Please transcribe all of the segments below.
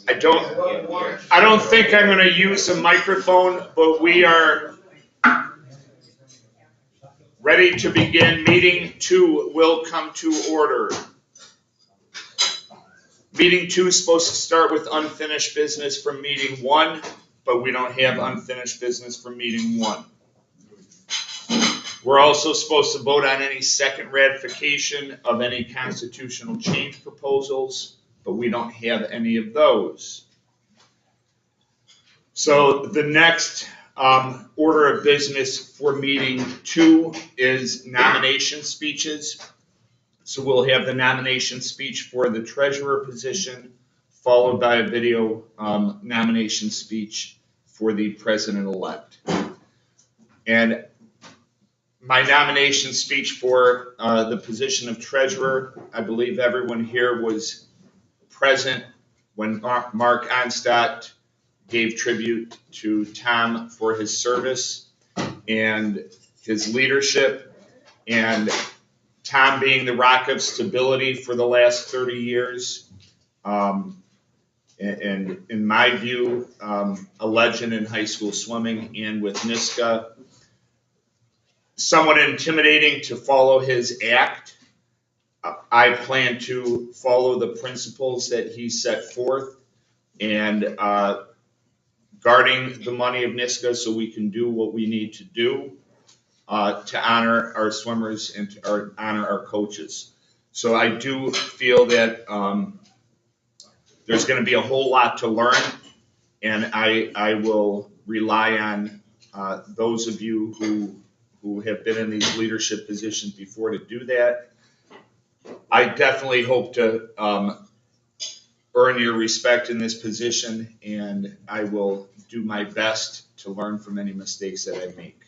I don't think I'm gonna use a microphone, but we are ready to begin. Meeting 2 will come to order. Meeting 2 is supposed to start with unfinished business from meeting 1, but we don't have unfinished business from meeting 1. We're also supposed to vote on any second ratification of any constitutional change proposals, but we don't have any of those. So the next order of business for meeting 2 is nomination speeches. So we'll have the nomination speech for the treasurer position, followed by a video nomination speech for the president-elect. And my nomination speech for the position of treasurer, I believe everyone here was present when Mark Onstadt gave tribute to Tom for his service and his leadership, and Tom being the rock of stability for the last 30 years. And in my view, a legend in high school swimming and with NISCA. Somewhat intimidating to follow his act. I plan to follow the principles that he set forth and guarding the money of NISCA so we can do what we need to do to honor our swimmers and to honor our coaches. So I do feel that there's going to be a whole lot to learn, and I will rely on those of you who have been in these leadership positions before to do that. I definitely hope to earn your respect in this position, and I will do my best to learn from any mistakes that I make.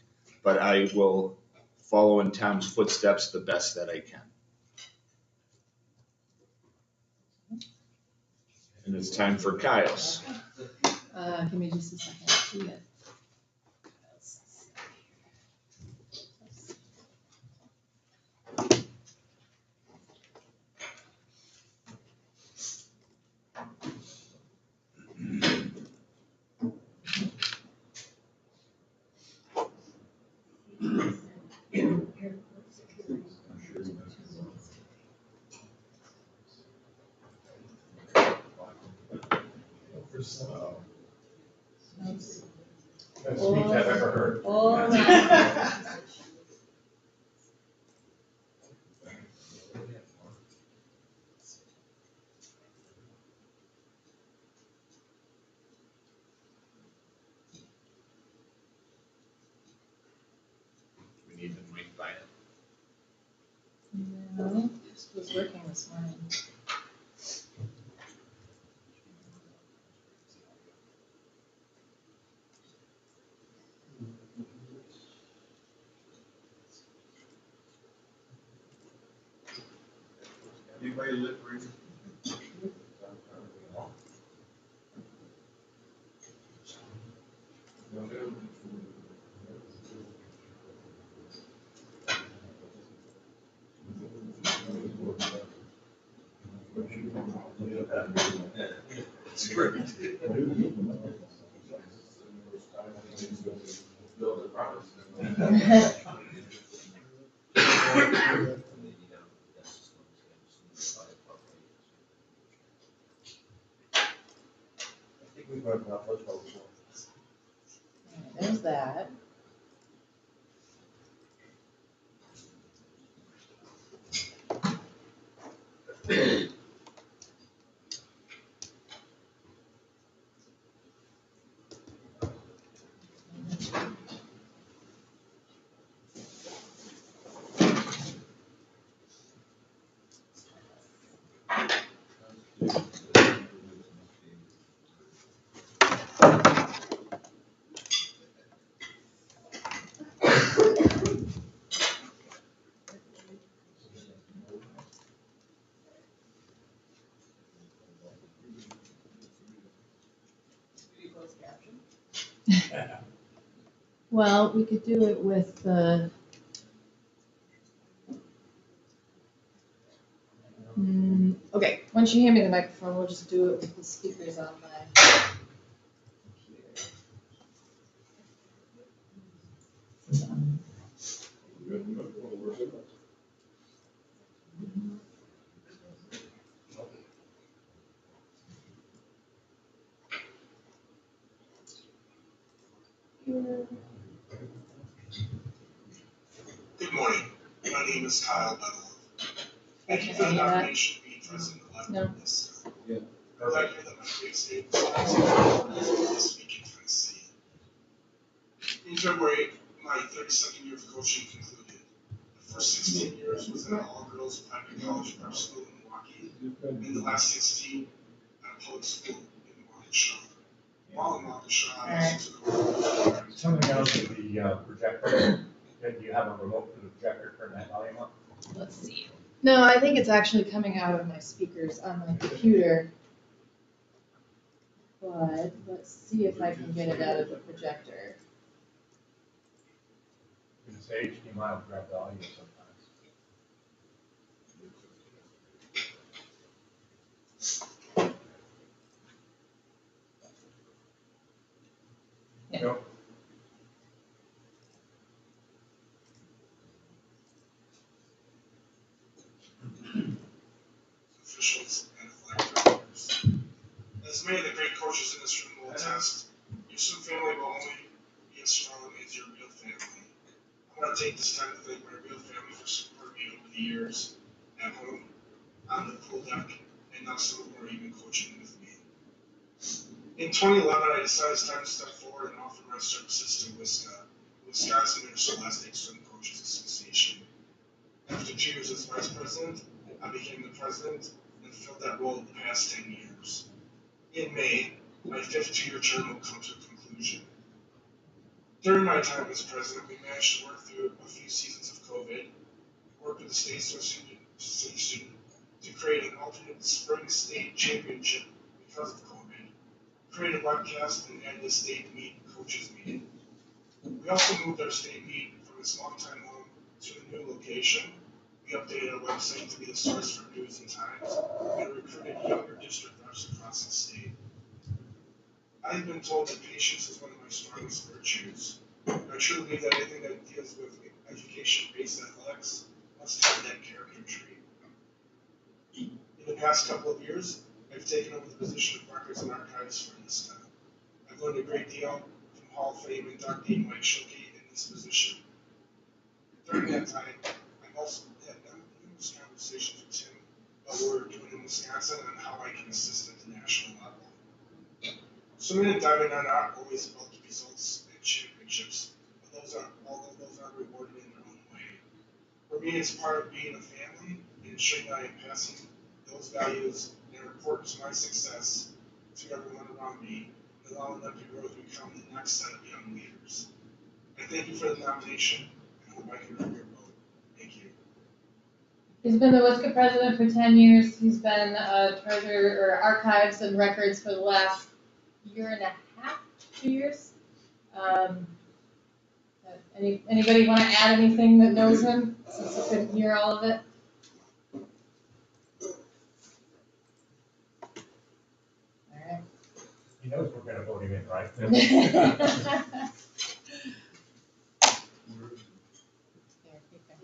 But I will follow in Tom's footsteps the best that I can. And it's time for Kyle's. Give me just a second. Best speech I've ever heard. We need the mic by it. No, this was working this morning. Anybody lip read? It's great. There's that. Well, we could do it with the. Okay, don't you hand me the microphone, we'll just do it with the speakers on my computer. Good morning. My name is Kyle Bedell. Thank you for the Any of that? nomination to be president-elect No. of NISCA. Yeah. I'd like to hear that my great state this week in Tennessee. In February, my 32nd year of coaching concluded. The first 16 years was at an all-girls private college prep school in Milwaukee, and the last 16 at a public school in Waukesha. While in Waukesha, I also took over. Something else with the projector. Do you have a remote for the projector? Turn that volume up. Let's see. No, I think it's actually coming out of my speakers on my computer. But let's see if I can get it out of the projector. You can say HDMI will grab the audio sometimes. Yeah. Nope. Officials and athletic directors. As many of the great coaches in this room will attest, your Sioux family will only be as strong as your real family. I want to take this time to thank my real family for supporting me over the years, at home, on the pool deck, and now some who are even coaching with me. In 2011, I decided it's time to step forward and offer my services to NISCA, Wisconsin Interscholastic Swim Coaches Association. After 2 years as vice president, I became the president and filled that role the past 10 years. In May, my 5th 2-year term will come to a conclusion. During my time as president, we managed to work through a few seasons of COVID, worked with the state association to create an alternate spring state championship because of COVID, created a webcast and added a state meet coaches meeting. We also moved our state meet from its longtime home to a new location. We updated our website to be the source for news and times, and recruited younger district reps across the state. I've been told that patience is one of my strongest virtues. I truly believe that anything that deals with education-based athletics must have that character trait. In the past couple of years, I've taken over the position of records and archives for NISCA. I've learned a great deal from Hall of Fame inductee Mike Schilke in this position. During that time, I've also had numerous conversations with him about what we're doing in Wisconsin and how I can assist at the national level. Swimming and diving are not always about the results and championships, but although those are rewarded in their own way. For me, it's part of being a family and ensuring that I am passing those values that are important to my success to everyone around me, and allowing them to grow to become the next set of young leaders. I thank you for the nomination, and hope I can earn your vote. Thank you. He's been the WISCA president for 10 years. He's been treasurer or archives and records for the last 1.5 years, 2 years. Anybody want to add anything that knows him since you couldn't hear all of it? All right. He knows we're going to vote him in, right? Here, you can have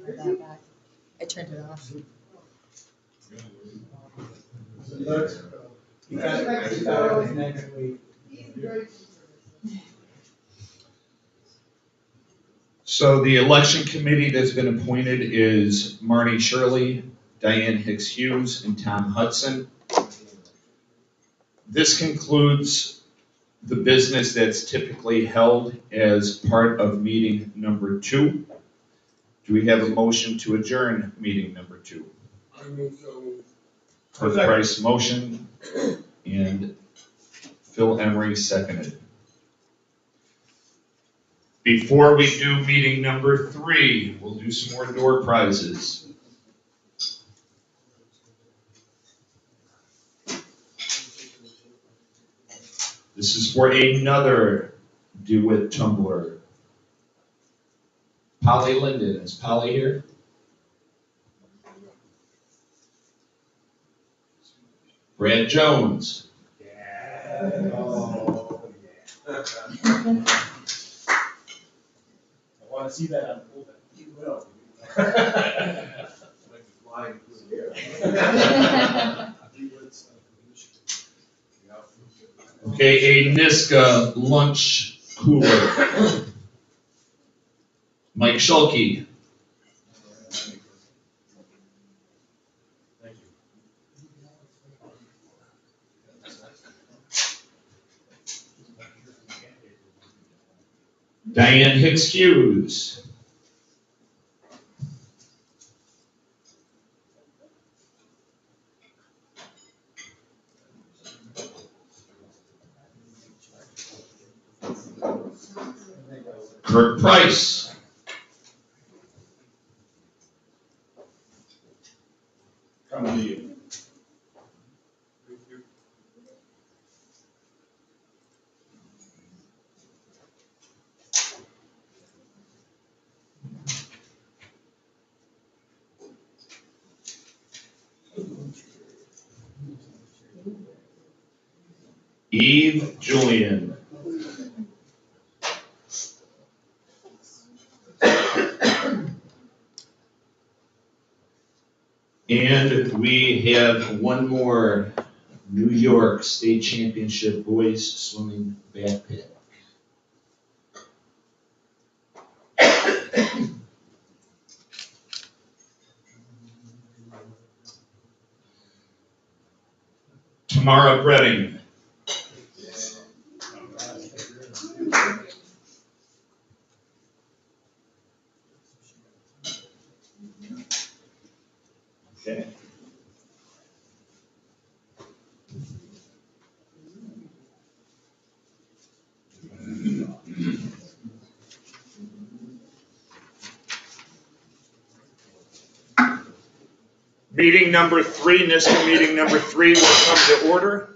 that back. I turned it off. Next week. So the election committee that's been appointed is Marnie Shirley, Diane Hicks Hughes, and Tom Hudson. This concludes the business that's typically held as part of meeting number 2. Do we have a motion to adjourn meeting number 2? Cliff Price motion and Phil Emery seconded. Before we do meeting number 3, we'll do some more door prizes. This is for another DeWitt tumbler. Polly Linden, is Polly here? Brad Jones. Yeah. Oh, yeah. I want to see that on full. You will. Flying through the air. Okay, a NISCA lunch cooler. Mike Schulke. Thank you. Diane Hicks Hughes. Kurt Price. Coming to you. Eve Julian. And we have one more New York State Championship boys swimming backpack. Tamara Breding. Okay. Meeting number 3, NISCA meeting number 3 will come to order.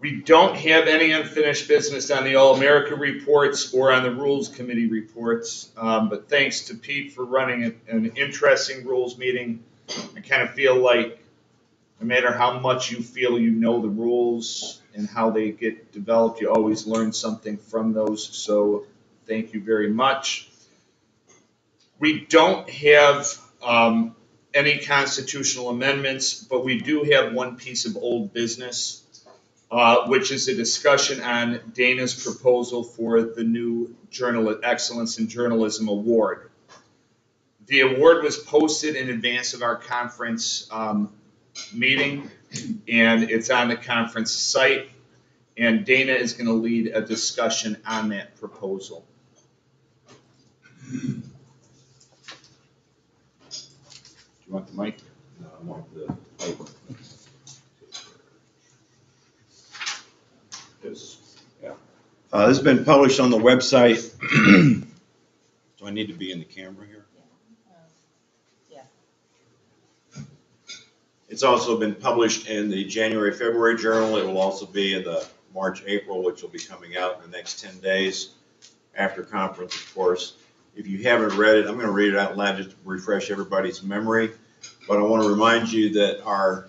We don't have any unfinished business on the All-America reports or on the Rules Committee reports, but thanks to Pete for running an interesting rules meeting. I kind of feel like no matter how much you feel you know the rules and how they get developed, you always learn something from those, so thank you very much. We don't have any constitutional amendments, but we do have one piece of old business, which is a discussion on Dana's proposal for the new Excellence in Journalism Award. The award was posted in advance of our conference meeting, and it's on the conference site, and Dana is going to lead a discussion on that proposal. Do you want the mic? No, I want the paper. Yes. This has been published on the website. Do I need to be in the camera here? Yeah. It's also been published in the January, February journal. It will also be in the March, April, which will be coming out in the next 10 days after conference, of course. If you haven't read it, I'm going to read it out loud just to refresh everybody's memory. But I want to remind you that our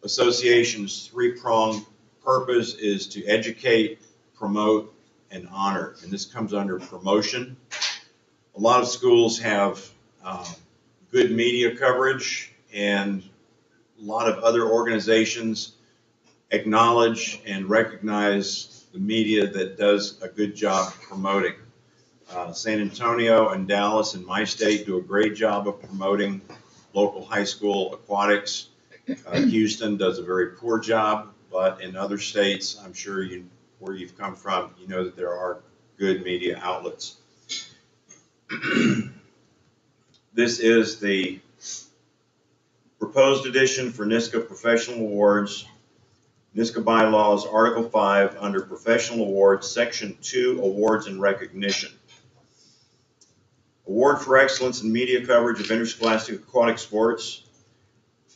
association's three-pronged purpose is to educate, promote, and honor. And this comes under promotion. A lot of schools have good media coverage, and a lot of other organizations acknowledge and recognize the media that does a good job promoting. San Antonio and Dallas in my state do a great job of promoting local high school aquatics. Houston does a very poor job, but in other states, I'm sure where you've come from, you know that there are good media outlets. This is the proposed edition for NISCA Professional Awards, NISCA Bylaws, Article 5, under Professional Awards, Section 2, Awards and Recognition. Award for Excellence in Media Coverage of Interscholastic Aquatic Sports.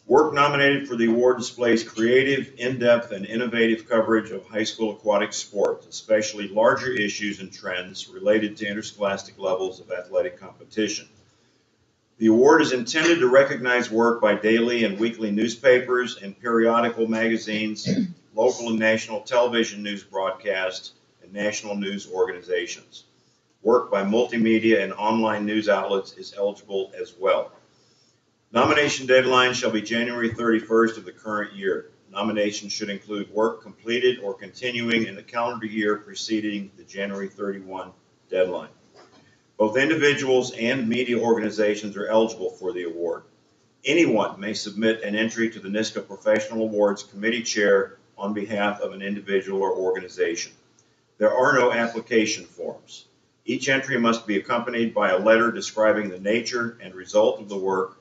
Work nominated for the award displays creative, in-depth, and innovative coverage of high school aquatic sports, especially larger issues and trends related to interscholastic levels of athletic competition. The award is intended to recognize work by daily and weekly newspapers and periodical magazines, local and national television news broadcasts, and national news organizations. Work by multimedia and online news outlets is eligible as well. Nomination deadline shall be January 31st of the current year. Nominations should include work completed or continuing in the calendar year preceding the January 31 deadline. Both individuals and media organizations are eligible for the award. Anyone may submit an entry to the NISCA Professional Awards Committee Chair on behalf of an individual or organization. There are no application forms. Each entry must be accompanied by a letter describing the nature and result of the work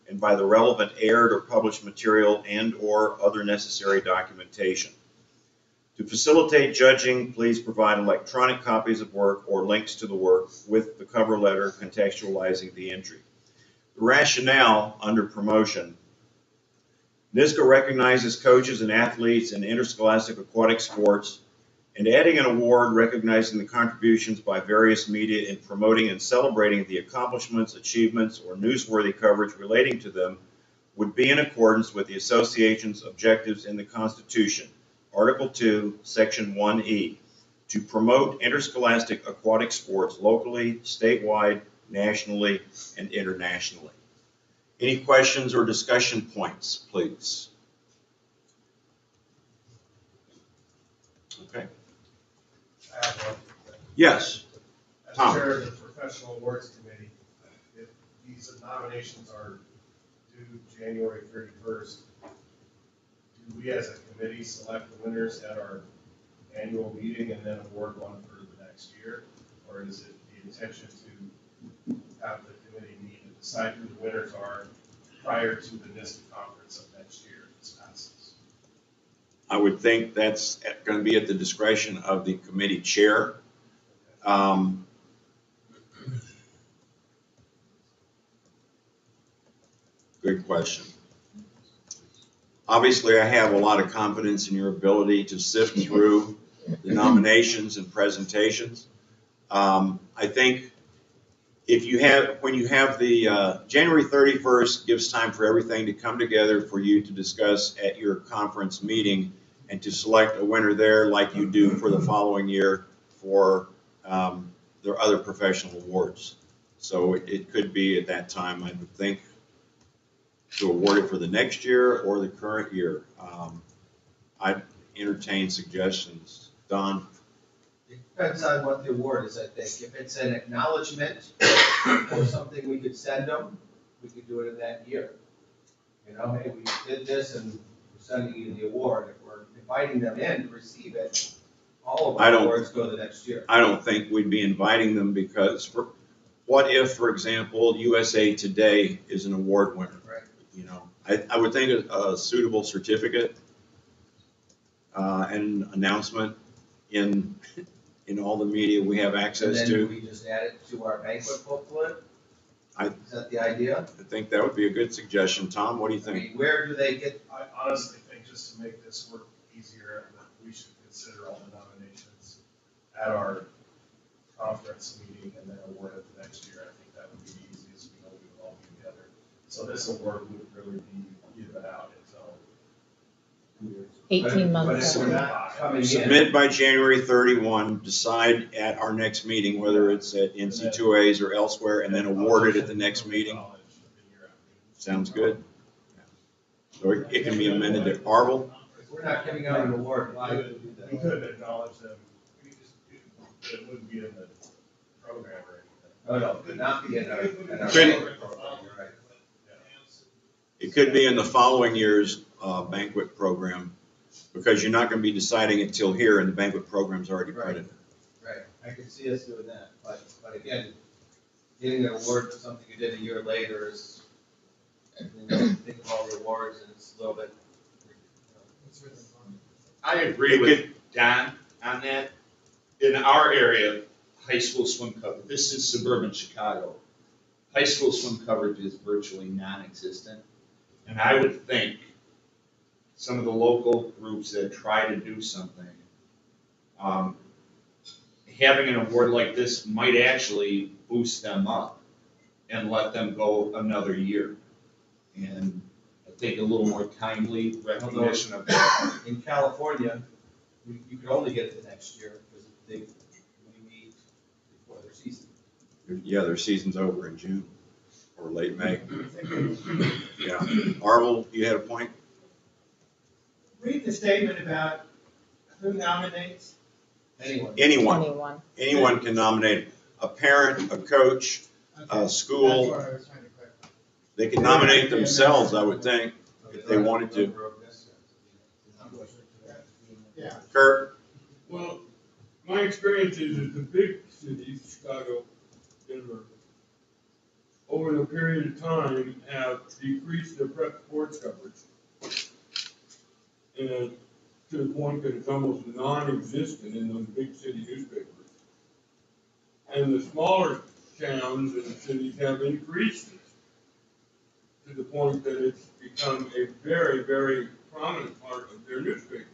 and by the relevant aired or published material and/or other necessary documentation. To facilitate judging, please provide electronic copies of work or links to the work with the cover letter contextualizing the entry. The rationale under promotion: NISCA recognizes coaches and athletes in interscholastic aquatic sports, and adding an award recognizing the contributions by various media in promoting and celebrating the accomplishments, achievements, or newsworthy coverage relating to them would be in accordance with the association's objectives in the Constitution, Article 2, Section 1E, to promote interscholastic aquatic sports locally, statewide, nationally, and internationally. Any questions or discussion points, please? Okay. I have one. Yes. As Tom. chair of the Professional Awards Committee, if these nominations are due January 31st, do we as a committee select the winners at our annual meeting and then award one for the next year? Or is it the intention to have the committee meet and decide who the winners are prior to the NISCA conference of next year if this passes? I would think that's going to be at the discretion of the committee chair. Good question. Obviously, I have a lot of confidence in your ability to sift through the nominations and presentations. I think if you have, when you have the January 31st gives time for everything to come together for you to discuss at your conference meeting and to select a winner there like you do for the following year for their other professional awards. So it could be at that time, I would think, to award it for the next year or the current year. I'd entertain suggestions. Don? It depends on what the award is, I think. If it's an acknowledgement or something we could send them, we could do it in that year. You know, hey, we did this and we're sending you the award. If we're inviting them in to receive it, all of our awards go the next year. I don't think we'd be inviting them because what if, for example, USA Today is an award winner? Right. You know, I would think a suitable certificate and announcement in all the media we have access And to. then we just add it to our banquet booklet? Is that the idea? I think that would be a good suggestion. Tom, what do you I think? mean, where do they get, I honestly think just to make this work easier, that we should consider all the nominations at our conference meeting and then award it the next year. I think that would be the easiest. We know we would all be together. So this award would really be given out until 18 but months. if we're not coming in, Submit by January 31, decide at our next meeting whether it's at NC2As or elsewhere, and then award it at the next meeting. Sounds good. So it can be amended to Arvel. if we're not giving out an award, why would we do We that? could acknowledge them, it wouldn't be in the program or anything. Oh, no, could not be in our program, Couldn't- you're right. It could be in the following year's banquet program, because you're not going to be deciding it till here, and the banquet program's already printed. Right, I could see us doing that, but again, getting an award for something you did a year later is, you know, think of all the awards and it's a little bit. I agree with Don on that. In our area, high school swim coverage, this is suburban Chicago. High school swim coverage is virtually non-existent. And I would think some of the local groups that try to do something, having an award like this might actually boost them up and let them go another year. And I think a little more timely recognition of that. In California, you could only get it the next year because they meet before their season. Yeah, their season's over in June or late May. Yeah. Arvel, you had a point? Read the statement about who nominates. Anyone. Anyone can nominate a parent, a coach, a school. That's what I was trying to clarify. They can nominate themselves, I would think, if they wanted to. Yeah. Kurt? Well, my experience is that the big cities, Chicago, Denver, over the period of time have decreased their prep sports coverage. And to the point that it's almost non-existent in those big city newspapers. And the smaller towns and cities have increased it to the point that it's become a very, very prominent part of their newspapers.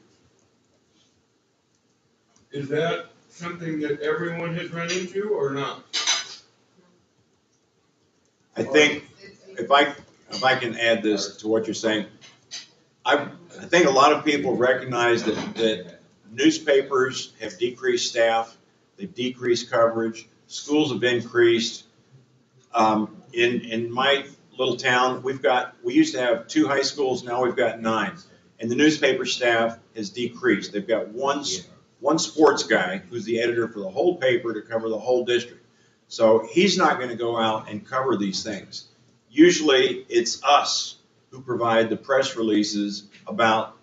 Is that something that everyone has run into or not? I think, if I can add this to what you're saying, I think a lot of people recognize that newspapers have decreased staff, they've decreased coverage, schools have increased. In my little town, we used to have 2 high schools, now we've got 9. And the newspaper staff has decreased. They've got one sports guy who's the editor for the whole paper to cover the whole district. So he's not going to go out and cover these things. Usually it's us who provide the press releases about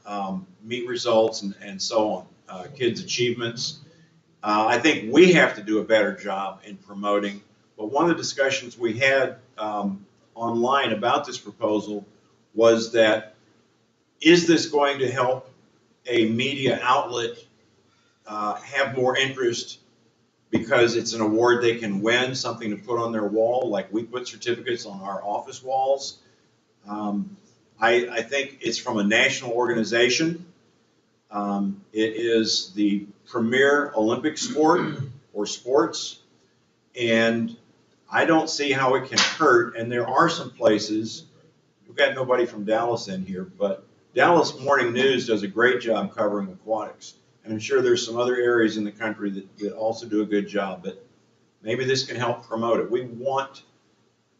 meet results and so on, kids' achievements. I think we have to do a better job in promoting. But one of the discussions we had online about this proposal was that, is this going to help a media outlet have more interest because it's an award they can win, something to put on their wall, like we put certificates on our office walls? I think it's from a national organization. It is the premier Olympic sport or sports, and I don't see how it can hurt. And there are some places, we've got nobody from Dallas in here, but Dallas Morning News does a great job covering aquatics. And I'm sure there's some other areas in the country that also do a good job, but maybe this can help promote it. We want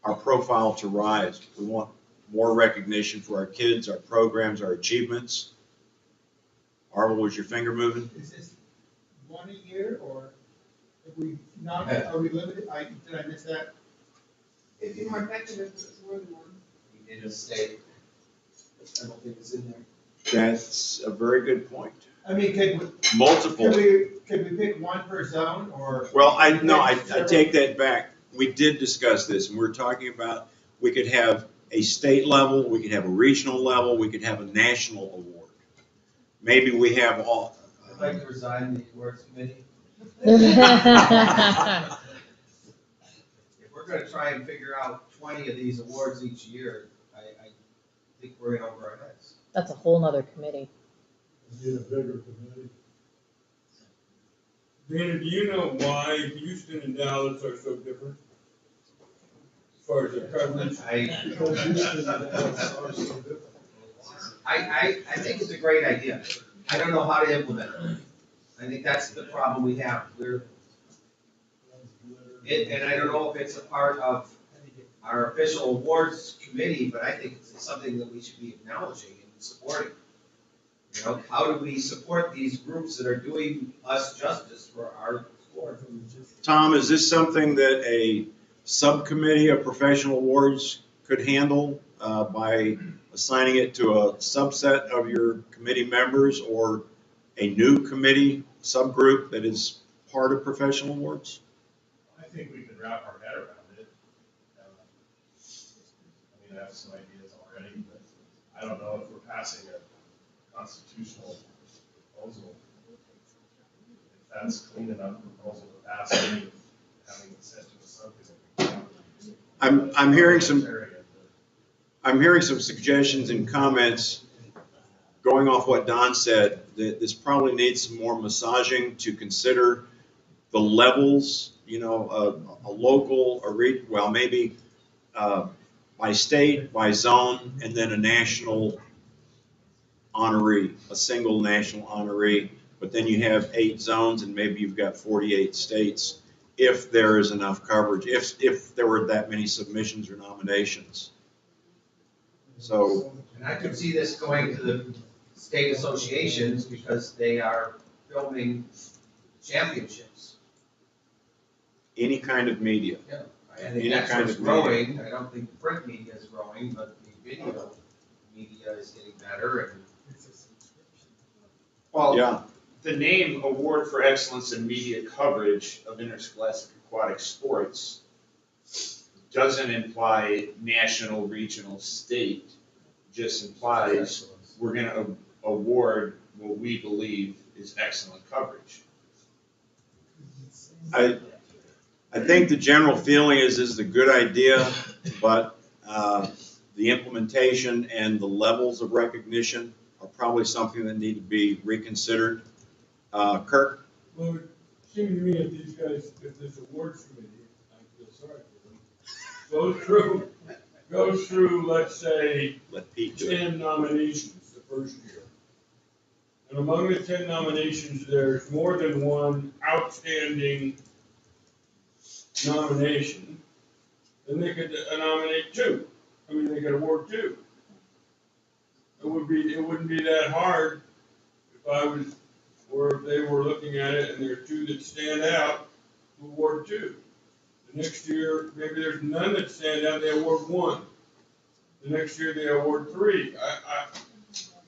our profile to rise. We want more recognition for our kids, our programs, our achievements. Arvel, was your finger moving? Is this one a year, or if we not, are we limited? Did I miss that? It'd be more effective if it's more than one. We did a state. I don't think it's in there. That's a very good point. I mean, Multiple. could we pick one per zone, or? Well, I take that back. We did discuss this, and we're talking about, we could have a state level, we could have a regional level, we could have a national award. Maybe we have all. I'd like to resign the awards committee. If we're gonna try and figure out 20 of these awards each year, I think we're in over our heads. That's a whole nother committee. Need a bigger committee. Dana, do you know why Houston and Dallas are so different? As far as their coverage? I think it's a great idea. I don't know how to implement it. I think that's the problem we have. And I don't know if it's a part of our official awards committee, but I think it's something that we should be acknowledging and supporting. You know, how do we support these groups that are doing us justice for our sport? Tom, is this something that a subcommittee of professional awards could handle by assigning it to a subset of your committee members, or a new committee subgroup that is part of professional awards? I think we could wrap our head around it. I mean, I have some ideas already, but I don't know if we're passing a constitutional proposal. If that's clean enough proposal to pass, having it sent to a subcommittee. I'm hearing some suggestions and comments going off what Don said, that this probably needs some more massaging to consider the levels, you know, a local, well, maybe by state, by zone, and then a national honoree, a single national honoree. But then you have 8 zones and maybe you've got 48 states if there is enough coverage, if there were that many submissions or nominations. So, And I could see this going to the state associations because they are filming championships. any kind of media. I think Any that's kind what's of media. growing. I don't think the print media is growing, but the video media is getting better and. Well, Yeah, the name Award for Excellence in Media Coverage of Interscholastic Aquatic Sports doesn't imply national, regional, state, just implies we're gonna award what we believe is excellent coverage. I think the general feeling is this is a good idea, but the implementation and the levels of recognition are probably something that need to be reconsidered. Kirk? Well, it seems to me if these guys, if this awards committee, I feel sorry for them, goes through, let's say, Let Pete do it. 10 nominations the first year. And among the 10 nominations, there's more than one outstanding nomination, then they could nominate 2. I mean, they could award 2. It wouldn't be that hard if I was, or if they were looking at it and there are 2 that stand out, to award 2. The next year, maybe there's none that stand out, they award 1. The next year, they award 3.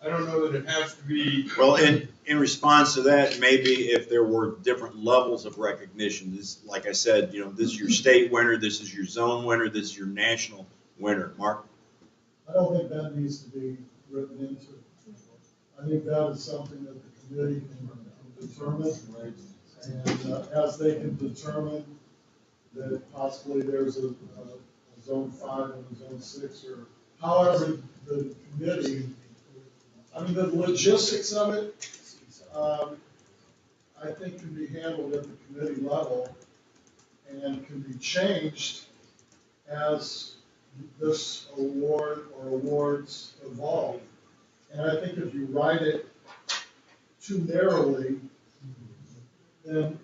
I don't know that it has to be. Well, in response to that, maybe if there were different levels of recognition, this, like I said, this is your state winner, this is your zone winner, this is your national winner. Mark? I don't think that needs to be written into it. I think that is something that the committee can determine. And as they can determine that possibly there's a zone 5 and a zone 6, or however the committee, I mean, the logistics of it, I think can be handled at the committee level and can be changed as this award or awards evolve. And I think if you write it too narrowly, then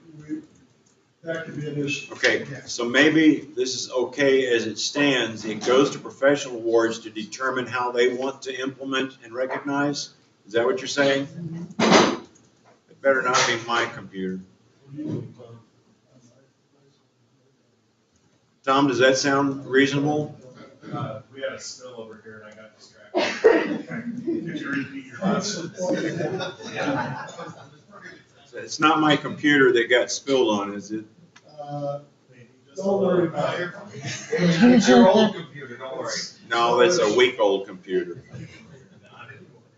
that could be an issue. Okay, so maybe this is okay as it stands. It goes to professional awards to determine how they want to implement and recognize? Is that what you're saying? It better not be my computer. Tom, does that sound reasonable? We had a spill over here and I got distracted. Could you repeat your question? It's not my computer that got spilled on, is it? Don't worry about it. It's your old computer, don't worry. No, it's a week-old computer.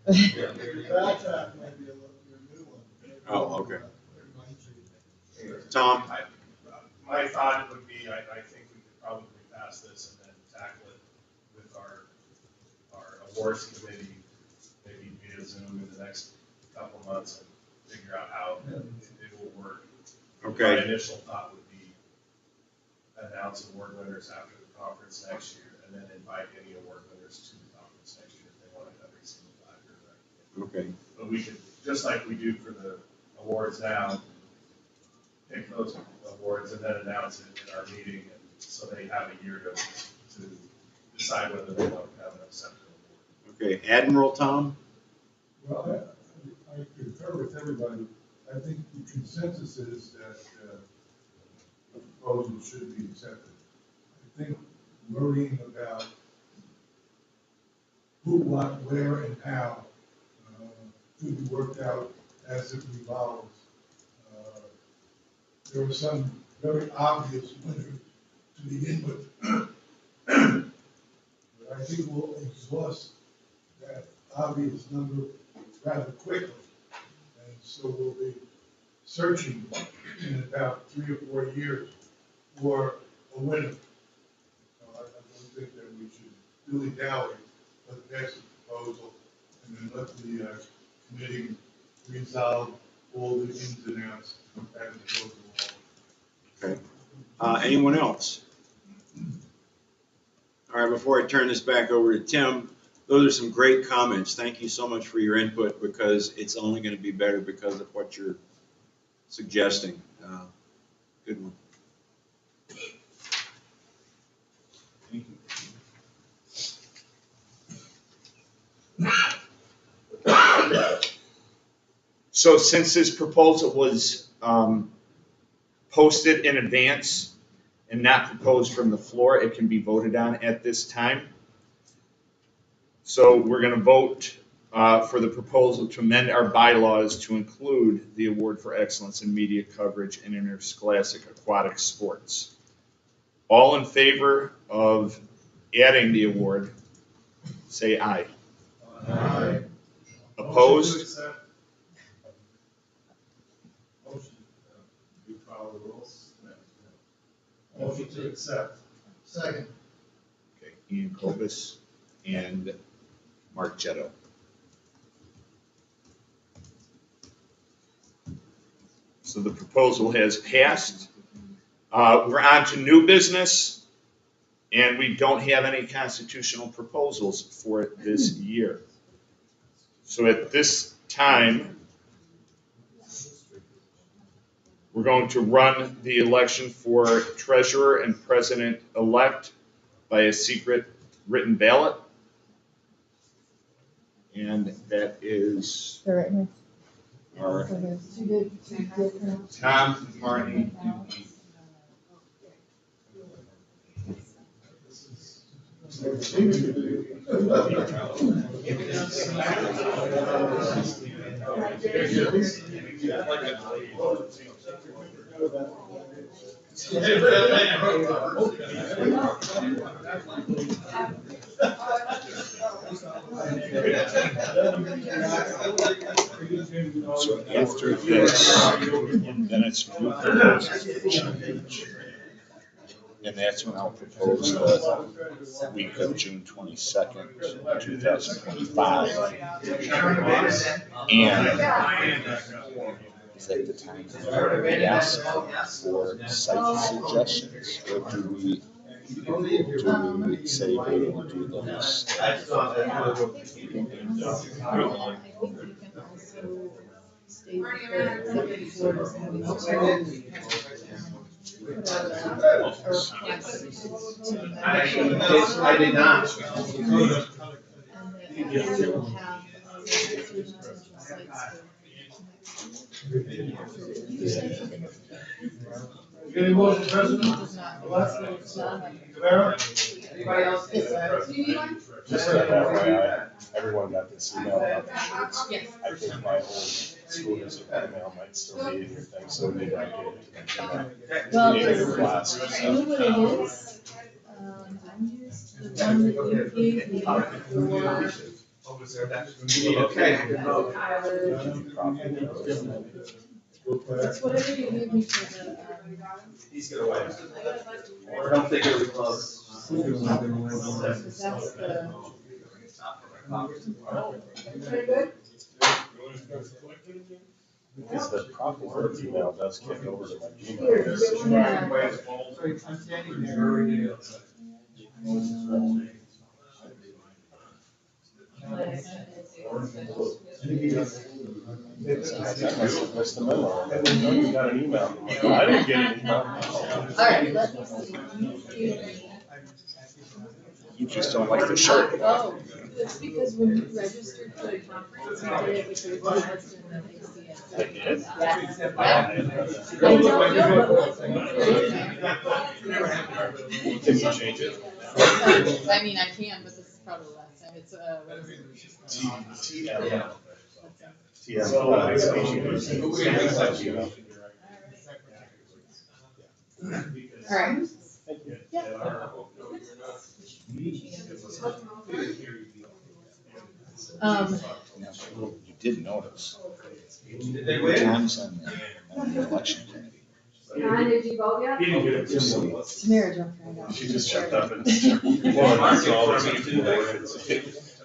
Your backpack might be a little, your new one. Oh, okay. Tom? My thought would be, I think we could probably pass this and then tackle it with our awards committee, maybe via Zoom in the next couple months and figure out how it will work. Okay. My initial thought would be announce award winners after the conference next year and then invite any award winners to the conference next year if they want it every single 5 years. Okay. But we could, just like we do for the awards now, pick those awards and then announce it in our meeting, and so they have a year to decide whether they want to have an acceptable award. Okay, Admiral Tom? Well, I concur with everybody. I think the consensus is that the proposal should be accepted. I think worrying about who, what, where, and how could be worked out as it evolves. There were some very obvious winners to begin with. But I think we'll exhaust that obvious number rather quickly. And so we'll be searching in about 3 or 4 years for a winner. So I don't think that we should dilly-dally, but pass the proposal and then let the committee resolve all the ins and outs as it goes along. Okay. Anyone else? All right, before I turn this back over to Tim, those are some great comments. Thank you so much for your input, because it's only going to be better because of what you're suggesting. Good one. So since this proposal was posted in advance and not proposed from the floor, it can be voted on at this time. So we're going to vote for the proposal to amend our bylaws to include the award for excellence in media coverage in interscholastic aquatic sports. All in favor of adding the award, say aye. Aye. Opposed? Motion you follow the rules? Motion to accept. Second. Okay, Ian Cobus and Mark Jetto. So the proposal has passed. We're on to new business, and we don't have any constitutional proposals for this year. So at this time, we're going to run the election for treasurer and president-elect by a secret written ballot. And that is our Tom, Marty, so after this, then it's new proposals for change. And that's when I'll propose the week of June 22nd, 2025. And is that the time that we ask for site suggestions, or do we say we will do those? I think you can also state that the executive board is having to put out a request to the I did not. and that we will have Any more, President? Anybody else? Just an FYI, everyone got this email about the shirts. Yes. I think my old school visit email might still be in your thing, so we need to update it to my email. Well, You need to this- blast. I know what it is. I used the one that you gave me for. It's whatever you gave me for the, He's gonna wait. Or don't think it'll be close. because that's the. Because the proper work email does kick over to my Gmail. Yeah. I'm standing there. I must have missed the memo. I didn't know you got an email. I'm like, I didn't get an email. All right, let me see. You just don't like the shirt. Oh, it's because when you registered for the conference, you did it with your kids and then they see it. I did? Yes. I I don't know. Can you change it? I mean, I can, but this is probably the last time. It's, what is it? TM. All right. You did notice. Did they win? Tom's on the election committee. John, did you vote yet? He didn't get it. Tamara jumped right out. She just jumped up and.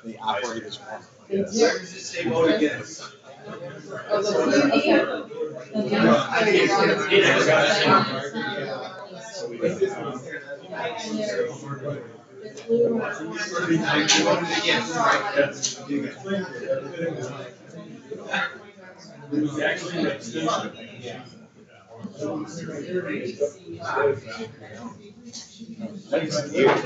The operators won. They vote again. Oh, the TV? It's blue or orange. Actually, an extension. Next year.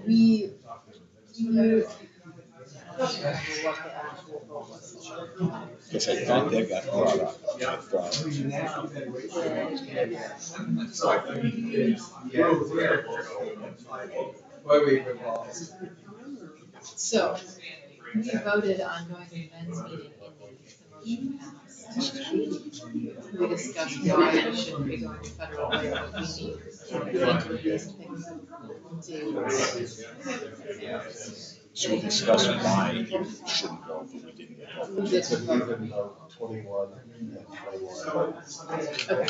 We, you, Guess I thought that got brought up. so, we voted on going to the men's meeting in the motion passed. We discussed why we shouldn't be going to federal way, but we need to these things to. So we discussed why you shouldn't go, but we didn't go. We did. 21 and 21. Okay.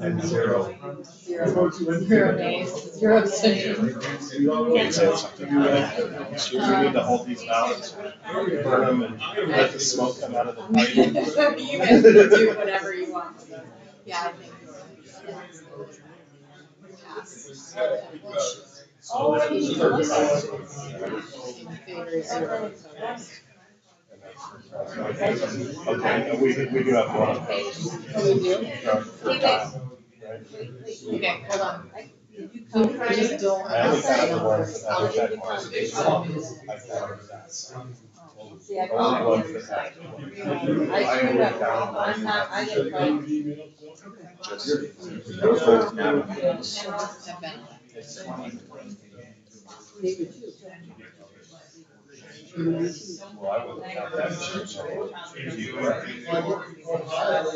And zero. Zero nays, zero abstentions. Can't say something. So we need to hold these ballots, burn them, and let the smoke come out of the pipe. You guys can do whatever you want. Yeah, I think. In favor, zero opposed. Okay, and we do have one. Oh, we do? For Kyle, right? Okay, hold on. I just don't. I only counted the ones that have check marks. I counted that. See, I Only called. ones that have. I screwed up. I'm not, I didn't vote. Well, I wouldn't count that.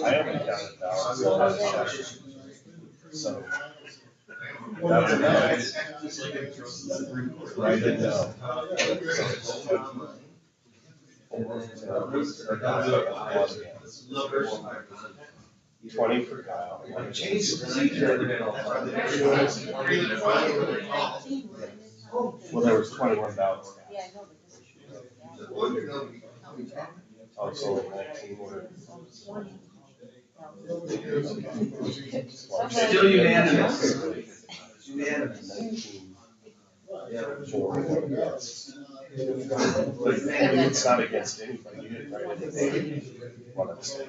I only counted ballots that have check. So. That's a nice. Write it down. 20 for Kyle. Change the procedure in the middle. Well, there was 21 ballots. Yeah, I know, Also 19 were. Still unanimous. Unanimous. 19 for. But it's not against anybody. You didn't write anything. One abstain.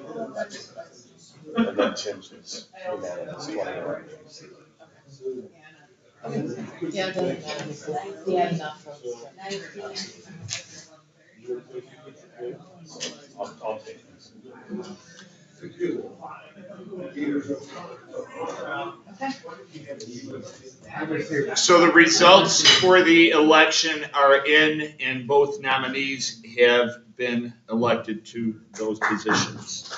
And then Tim's was unanimous, 21. Yeah, it doesn't matter because he had enough votes. I'll take this. So the results for the election are in, and both nominees have been elected to those positions.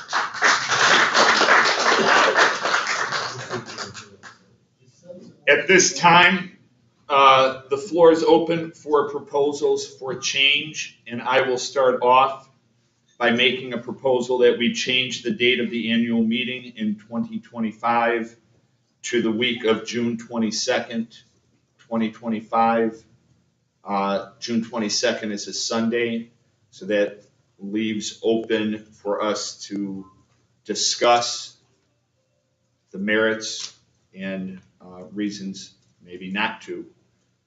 At this time, the floor is open for proposals for change, and I will start off by making a proposal that we change the date of the annual meeting in 2025 to the week of June 22nd, 2025. June 22nd is a Sunday, so that leaves open for us to discuss the merits and reasons maybe not to.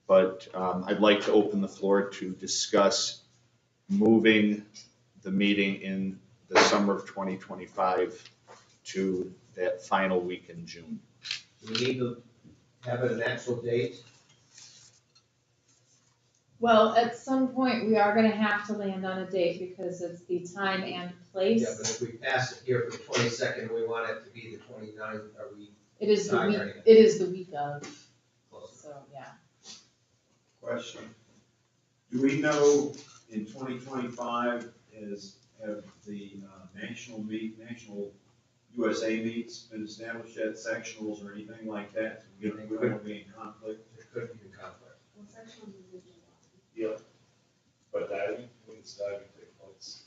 But I'd like to open the floor to discuss moving the meeting in the summer of 2025 to that final week in June. We need to have an actual date. Well, at some point, we are gonna have to land on a date because it's the time and place. Yeah, but if we pass it here for the 22nd, we want it to be the 29th, are we? It is the week, Sorry. it is the week of, so, yeah. Question. Do we know in 2025 have the national USA meets been established yet, sectionals or anything like that? We don't want to be in conflict. There could be a conflict. Yeah. But diving, when's diving take place?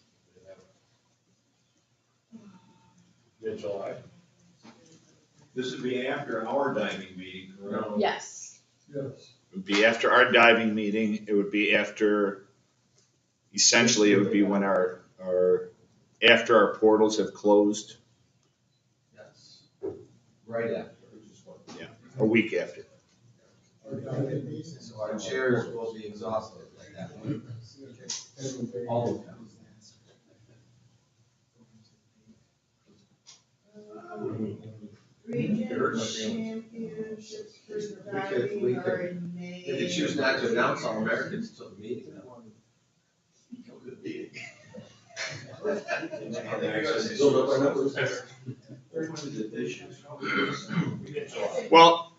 Mid-July? This would be after our diving meeting, correct? Yes. Yes. It would be after our diving meeting. It would be after, essentially, it would be when after our portals have closed. Yes. Right after. a week after. So our chairs will be exhausted at that point. All of them. Region championships for diving are in May. If you choose not to announce all Americans until the meeting, then come to the meeting. Build up our numbers. Well,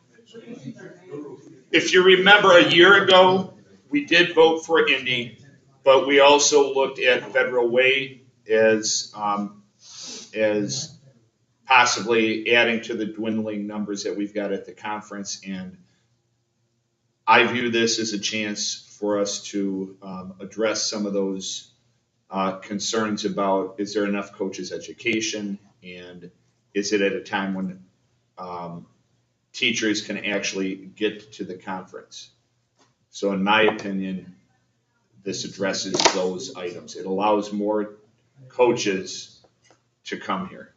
if you remember a year ago, we did vote for Indy, but we also looked at Federal Way as possibly adding to the dwindling numbers that we've got at the conference. And I view this as a chance for us to address some of those concerns about, is there enough coaches' education, and is it at a time when teachers can actually get to the conference? So in my opinion, this addresses those items. It allows more coaches to come here.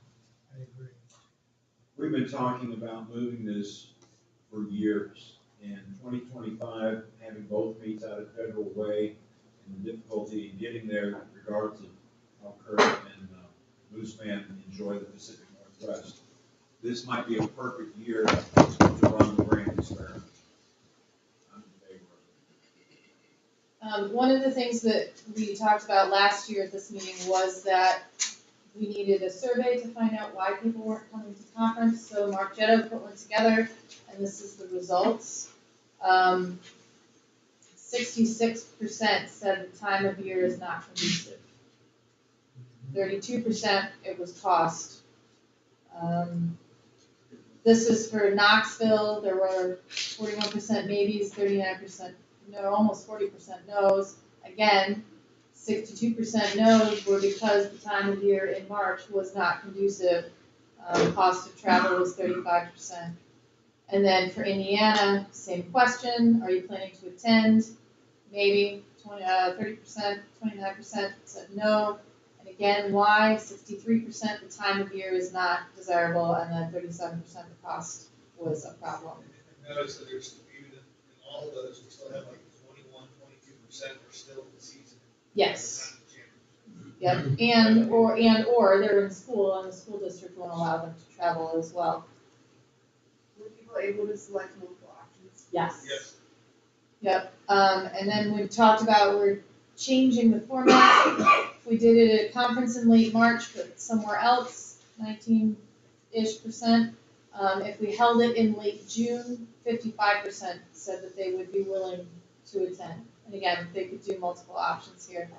We've been talking about moving this for years, and 2025, having both meets out at Federal Way, and the difficulty in getting there regardless of how Kurt and Mooseman enjoy the Pacific Northwest. This might be a perfect year to run the brand experiment. I'm in favor of it. One of the things that we talked about last year at this meeting was that we needed a survey to find out why people weren't coming to the conference. So Mark Jetto put one together, and this is the results. 66% said the time of year is not conducive. 32% it was cost. This is for Knoxville. There were 41% maybes, 39% no, almost 40% no's. Again, 62% no's were because the time of year in March was not conducive. Cost of travel was 35%. And then for Indiana, same question. Are you planning to attend? Maybe 30%, 29% said no. And again, why? 63% the time of year is not desirable, and then 37% the cost was a problem. Notice that there's, even in all of those, we still have like 21-22% are still in the season. Yes. Yep, or they're in school and the school district won't allow them to travel as well. Were people able to select multiple options? Yes. Yes. Yep, and then we talked about we're changing the format. We did it at a conference in late March, but somewhere else, 19-ish%. If we held it in late June, 55% said that they would be willing to attend. And again, they could do multiple options here.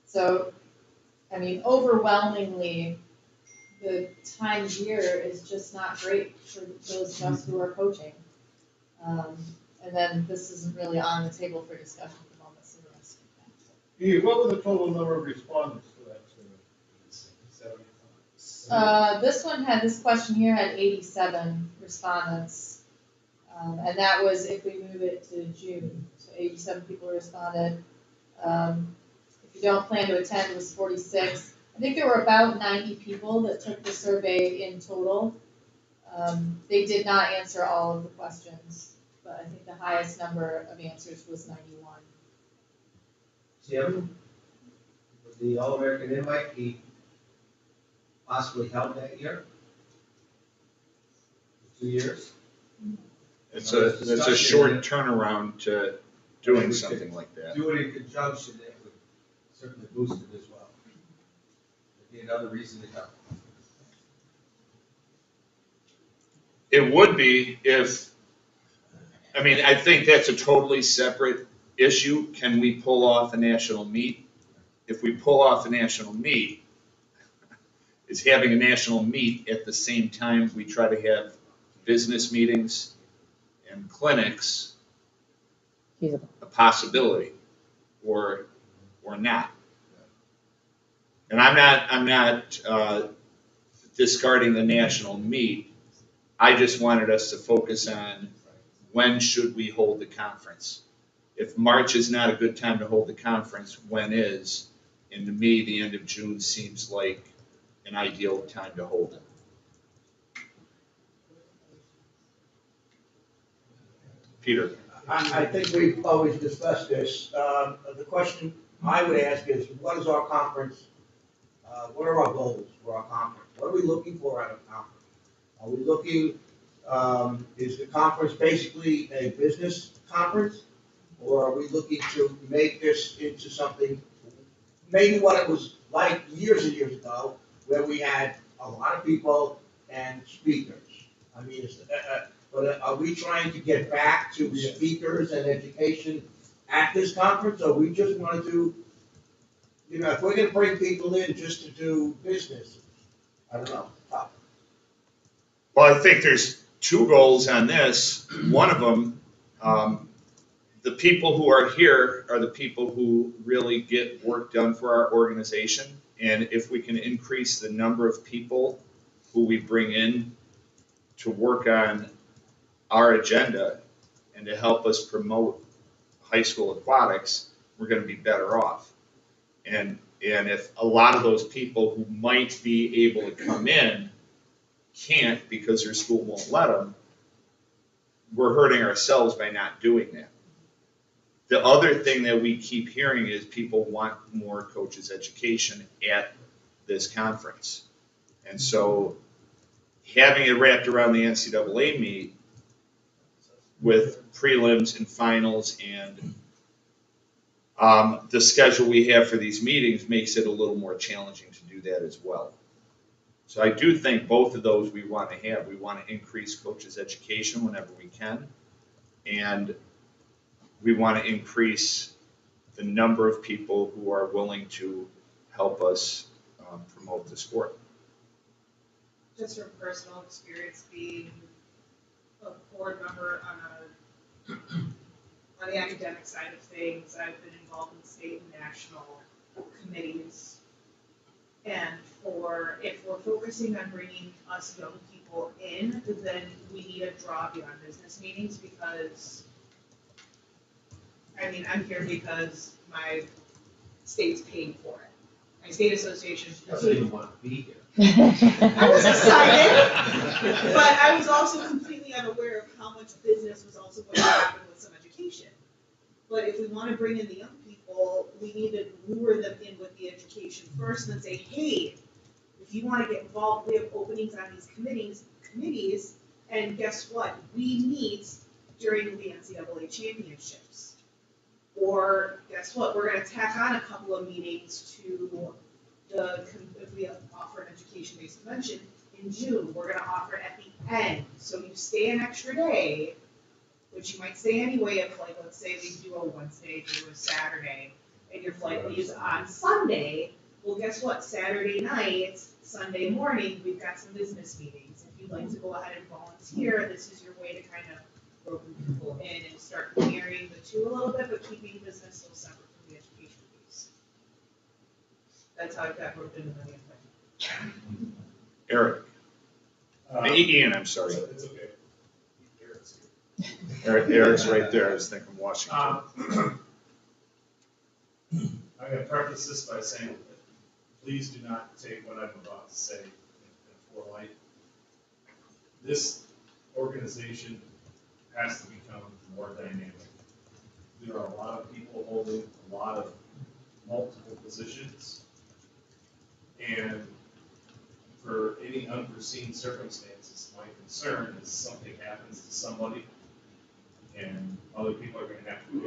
So, I mean, overwhelmingly, the time of year is just not great for those of us who are coaching. And then this isn't really on the table for discussion at the moment, so we're going to skip that. Eve, what was the total number of respondents to that survey? This one had, this question here had 87 respondents. And that was if we move it to June. So 87 people responded. If you don't plan to attend was 46. I think there were about 90 people that took the survey in total. They did not answer all of the questions, but I think the highest number of answers was 91. Jim, would the All-American invite be possibly held that year? 2 years? It's a short turnaround to doing something like that. Do it in conjunction, it would certainly boost it as well. It'd be another reason to come. It would be if, I mean, I think that's a totally separate issue. Can we pull off a national meet? If we pull off a national meet, is having a national meet at the same time we try to have business meetings and clinics a possibility or not? And I'm not discarding the national meet. I just wanted us to focus on when should we hold the conference. If March is not a good time to hold the conference, when is? And to me, the end of June seems like an ideal time to hold it. Peter? I think we've always discussed this. The question I would ask is, what is our conference, what are our goals for our conference? What are we looking for out of conference? Are we looking, is the conference basically a business conference? Or are we looking to make this into something, maybe what it was like years and years ago, where we had a lot of people and speakers? I mean, but are we trying to get back to speakers and education at this conference, or we just want to do, if we're gonna bring people in just to do business, I don't know. Well, I think there's two goals on this. One of them, the people who are here are the people who really get work done for our organization. And if we can increase the number of people who we bring in to work on our agenda and to help us promote high school aquatics, we're gonna be better off. And if a lot of those people who might be able to come in can't because their school won't let them, we're hurting ourselves by not doing that. The other thing that we keep hearing is people want more coaches education at this conference. And so having it wrapped around the NCAA meet with prelims and finals and the schedule we have for these meetings makes it a little more challenging to do that as well. So I do think both of those we want to have. We want to increase coaches education whenever we can, and we want to increase the number of people who are willing to help us promote the sport. Just from personal experience, being a board member on the academic side of things, I've been involved in state and national committees. And if we're focusing on bringing us young people in, then we need to draw beyond business meetings, because, I'm here because my state's paying for it. My state association. Doesn't even want to be here. I was excited, but I was also completely unaware of how much business was also going to happen with some education. But if we want to bring in the young people, we need to lure them in with the education first, and then say, hey, if you want to get involved, we have openings on these committees, and guess what? We meet during the NCAA championships. Or guess what? We're going to tack on a couple of meetings to if we offer an education-based convention in June, we're going to offer it at the end. So you stay an extra day, which you might stay anyway if, like, let's say we do a Wednesday through a Saturday, and your flight leaves on Sunday. Well, guess what? Saturday night, Sunday morning, we've got some business meetings. If you'd like to go ahead and volunteer, this is your way to kind of rope people in and start marrying the two a little bit, but keeping business still separate from the education piece. That's how it got roped into the thing. Eric. Ian, I'm sorry. It's okay. Eric's right there. I was thinking Washington. I'm going to preface this by saying that please do not take what I'm about to say in a poor light. This organization has to become more dynamic. There are a lot of people holding a lot of multiple positions, and for any unforeseen circumstances, my concern is something happens to somebody and other people are going to have to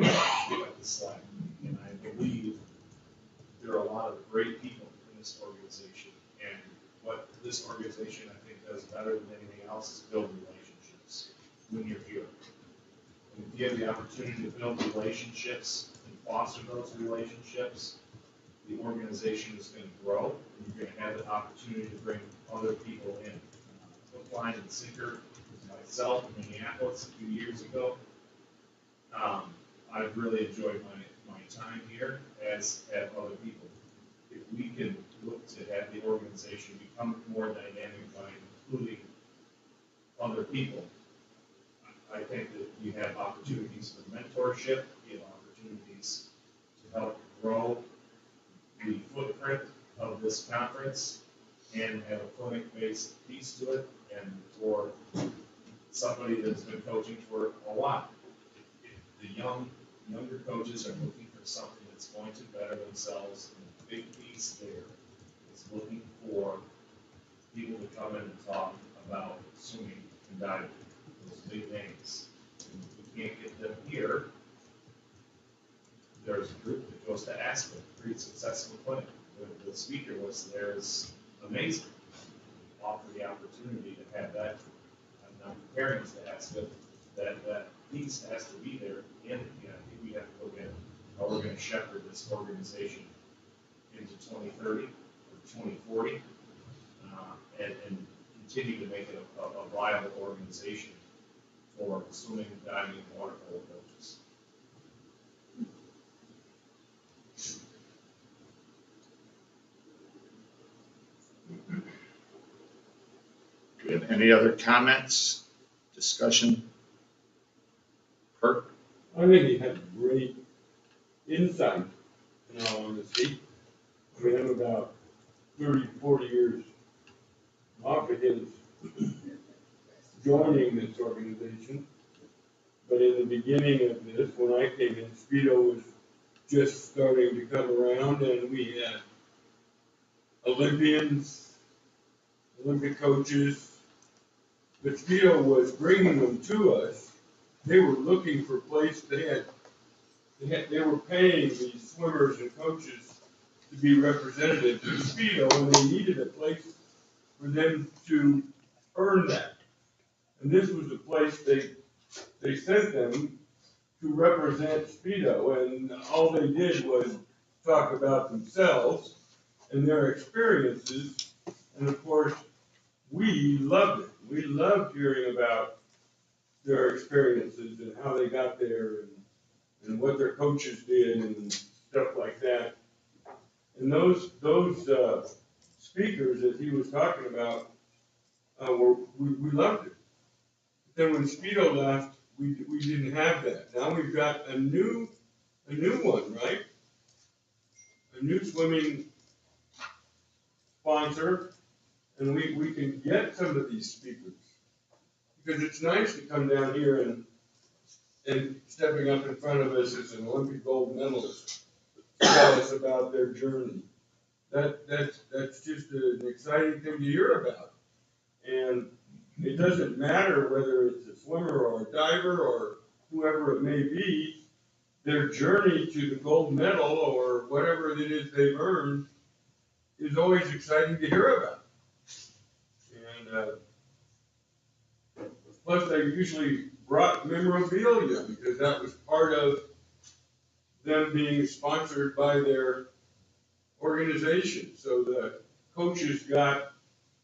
pick up the slack. And I believe there are a lot of great people in this organization, and what this organization I think does better than anything else is build relationships when you're here. And if you have the opportunity to build relationships and foster those relationships, the organization is going to grow, and you're going to have the opportunity to bring other people in. Hook, line, and sinker was myself in Minneapolis a few years ago. I've really enjoyed my time here, as have other people. If we can look to have the organization become more dynamic by including other people, I think that you have opportunities for mentorship, you have opportunities to help grow the footprint of this conference and have a clinic-based piece to it, and for somebody that's been coaching for a while. younger coaches are looking for something that's going to better themselves, and the big piece there is looking for people to come in and talk about swimming and diving, those big names. And if we can't get them here, there's a group that goes to Aspen, pretty successful clinic. The speaker was there is amazing. Offer the opportunity to have that. I'm not comparing us to Aspen, that piece has to be there. And I think we have to look at how we're going to shepherd this organization into 2030 or 2040, and continue to make it a viable organization for swimming, diving, and water polo coaches. Do we have any other comments, discussion? Kirk? I think he had great insight, in all honesty. I mean, I'm about 30, 40 years off of his joining this organization. But in the beginning of this, when I came in, Speedo was just starting to come around, and we had Olympians, Olympic coaches. But Speedo was bringing them to us. They were looking for places. They were paying these swimmers and coaches to be representatives of Speedo, and they needed a place for them to earn that. And this was the place they sent them to represent Speedo, and all they did was talk about themselves and their experiences. And of course, we loved it. We loved hearing about their experiences and how they got there, and what their coaches did and stuff like that. And those speakers that he was talking about, we loved it. But then when Speedo left, we didn't have that. Now we've got a new one, right? A new swimming sponsor, and we can get some of these speakers. Because it's nice to come down here and stepping up in front of us as an Olympic gold medalist, tell us about their journey. That's just an exciting thing to hear about. And it doesn't matter whether it's a swimmer or a diver or whoever it may be, their journey to the gold medal or whatever it is they've earned is always exciting to hear about. And plus, they usually brought memorabilia because that was part of them being sponsored by their organization. So the coaches got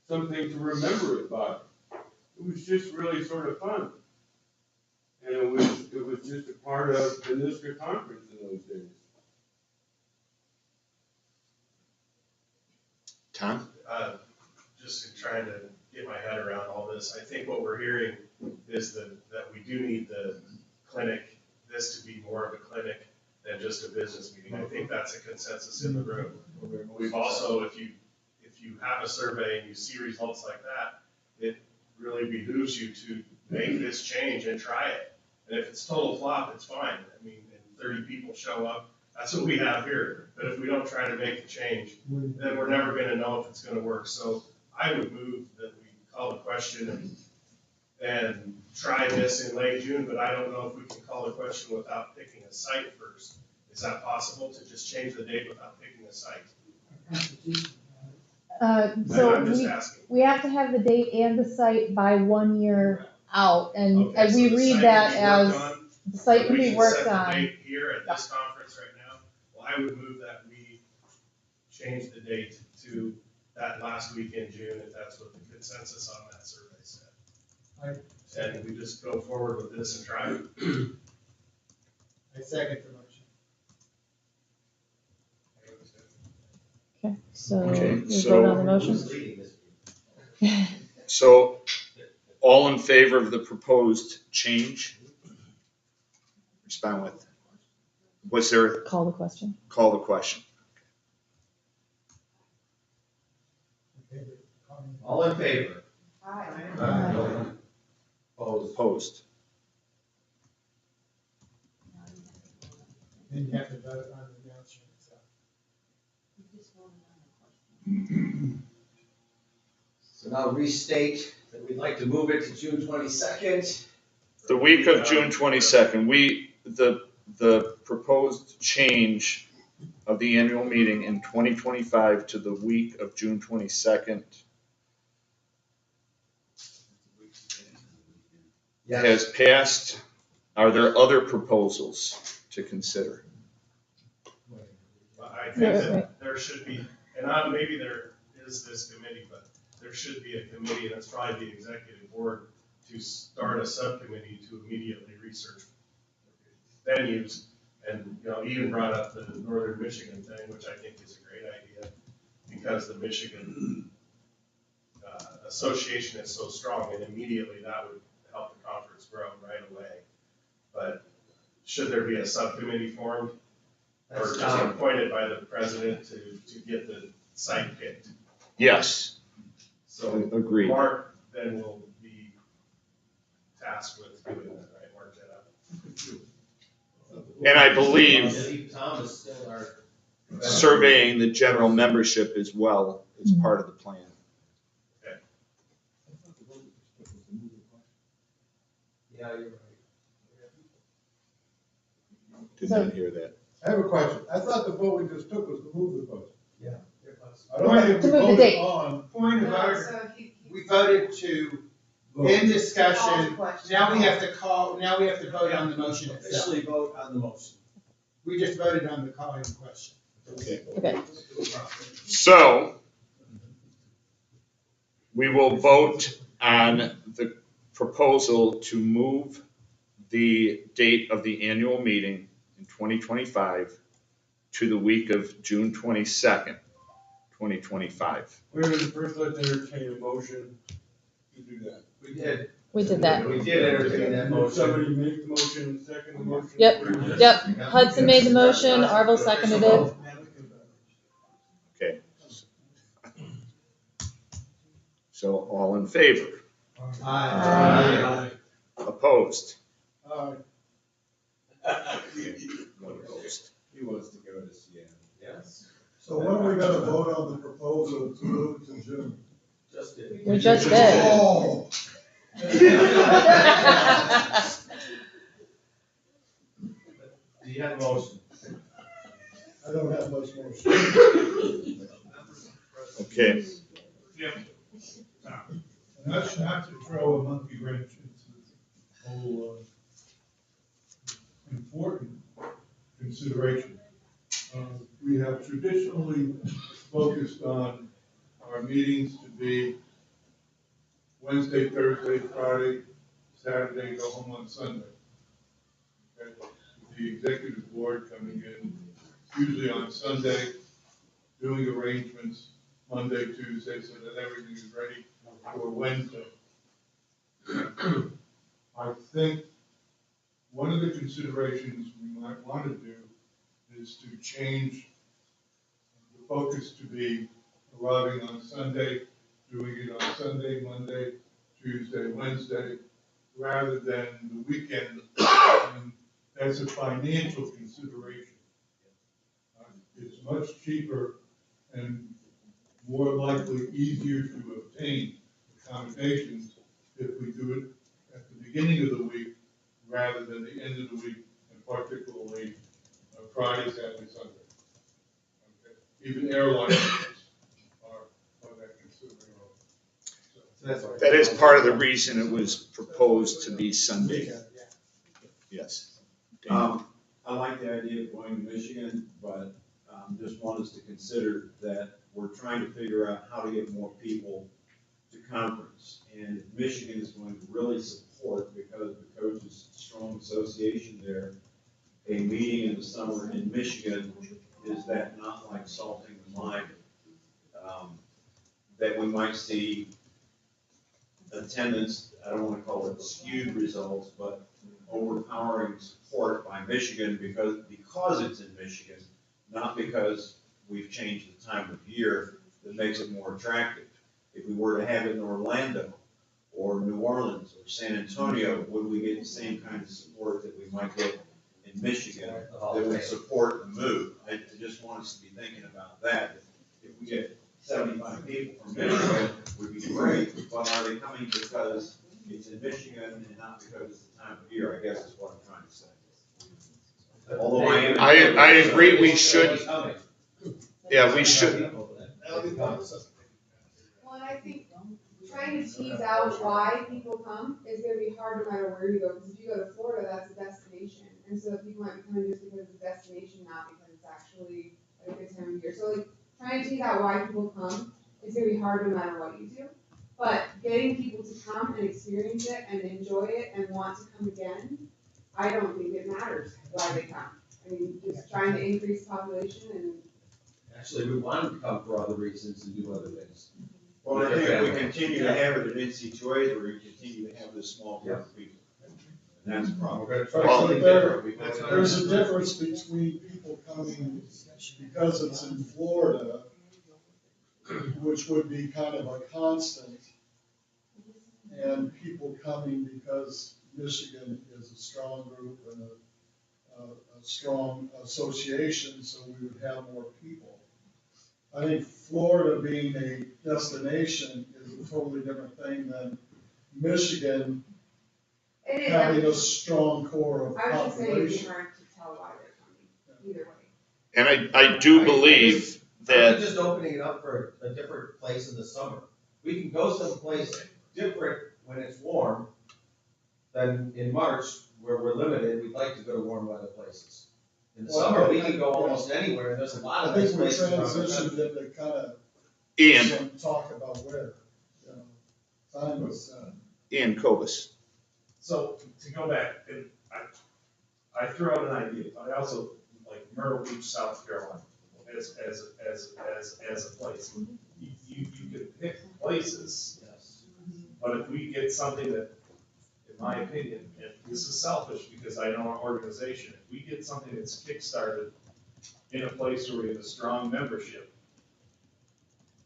something to remember about. It was just really sort of fun. And it was just a part of the NISCA conference in those days. Tom? Just in trying to get my head around all this, I think what we're hearing is that we do need the clinic, this to be more of a clinic than just a business meeting. I think that's a consensus in the room. We've also, if you have a survey and you see results like that, it really behooves you to make this change and try it. And if it's total flop, it's fine. I mean, and 30 people show up, that's what we have here. But if we don't try to make the change, then we're never gonna know if it's gonna work. So I would move that we call the question and try this in late June, but I don't know if we can call the question without picking a site first. Is that possible, to just change the date without picking a site? So I'm just asking. we have to have the date and the site by 1 year out, and Okay, so we the read site that can be worked as, on, the site can we be worked set the on. date here at this conference right now. Well, I would move that we change the date to that last week in June, if that's what the consensus on that survey said. And we just go forward with this and try it. I second the motion. Okay, so Okay, we so- vote on the motion? Who's leading this? So, all in favor of the proposed change? Respond with, was there, Call the question. call the question? All in favor? Aye. Opposed? Opposed? you have to vote on the motion itself. So now restate that we'd like to move it to June 22nd. The week of June 22nd, the proposed change of the annual meeting in 2025 to the week of June 22nd has passed. Are there other proposals to consider? But I think that there should be, and maybe there is this committee, but there should be a committee, and it's probably the executive board, to start a subcommittee to immediately research venues. And, Ian brought up the Northern Michigan thing, which I think is a great idea, because the Michigan association is so strong, and immediately that would help the conference grow right away. But should there be a subcommittee formed, or just appointed by the president to get the site picked? Yes. So Agreed. Mark then will be tasked with doing that, right? Mark that up. And I believe Steve Thomas still our. surveying the general membership as well is part of the plan. Yeah, you're right. Did not hear that. I have a question. I thought the vote we just took was to move the vote. Yeah. It was. I don't think To we move the voted date. on. Point of No, order, so we voted to end discussion, now we have to vote on the motion itself. Officially vote on the motion. We just voted on the calling question. Okay. Okay. So we will vote on the proposal to move the date of the annual meeting in 2025 to the week of June 22nd, 2025. We're gonna first let entertain a motion to do that. We did. We did that. We did entertain that motion. Somebody make the motion, second the motion. Yep. Yep. Hudson made the motion, Arville seconded it. Okay. So all in favor? Aye. Opposed? Uh, One opposed. He wants to go to Seattle. Yes. So when are we gonna vote on the proposal to move to June? Just did. We just did. Oh. Do you have a motion? I don't have much more. Okay. Not to throw a monkey wrench into the whole, important consideration. We have traditionally focused on our meetings to be Wednesday, Thursday, Friday, Saturday, go home on Sunday. Okay? The executive board coming in usually on Sunday, doing arrangements Monday, Tuesday, so that everything is ready for Wednesday. I think one of the considerations we might want to do is to change the focus to be arriving on Sunday, doing it on Sunday, Monday, Tuesday, Wednesday, rather than the weekend. And that's a financial consideration. It's much cheaper and more likely easier to obtain accommodations if we do it at the beginning of the week rather than the end of the week, and particularly Friday, Saturday, Sunday. Okay? Even airlines are that consideration. That is part of the reason it was proposed to be Sunday. Yes. I like the idea of going to Michigan, but just want us to consider that we're trying to figure out how to get more people to conference. And if Michigan is going to really support, because the coaches' strong association there, a meeting in the summer in Michigan, is that not like salting the lime? That we might see attendance, I don't want to call it skewed results, but overpowering support by Michigan because it's in Michigan, not because we've changed the time of year that makes it more attractive. If we were to have it in Orlando or New Orleans or San Antonio, would we get the same kind of support that we might get in Michigan that would support the move. I just want us to be thinking about that. If we get 75 people from Michigan, would be great, but are they coming because it's in Michigan and not because it's the time of year, I guess is what I'm trying to say. Although I agree, we should, yeah, we should. Well, and I think trying to tease out why people come is gonna be hard no matter where you go, because if you go to Florida, that's a destination. And so people might be coming just because it's a destination, not because it's actually a good time of year. So like, trying to tease out why people come is gonna be hard no matter what you do. But getting people to come and experience it and enjoy it and want to come again, I don't think it matters why they come. I mean, just trying to increase population and. Actually, we want them to come for other reasons and do other things. Well, I think if we continue to have it in NC2As, we're going to continue to have this small group of people. And that's a problem. Well, there's a difference between people coming because it's in Florida, which would be kind of a constant, and people coming because Michigan is a strong group and a strong association, so we would have more people. I think Florida being a destination is a totally different thing than Michigan having a strong core of I would say it'd be population. hard to tell why they're coming, either way. And I do believe We're that, just opening it up for a different place in the summer. We can go someplace different when it's warm than in March, where we're limited. We'd like to go to warm weather places. In the summer, we can go almost anywhere, and there's a lot of I nice think we places around the transitioned country. into kind of Ian, some talk about where, you know, time was, Ian Kovas. So to go back, and I threw out an idea, but I also like Myrtle Beach, South Carolina, as a place. You could pick places, but if we get something that, in my opinion, and this is selfish because I know our organization, if we get something that's kickstarted in a place where we have a strong membership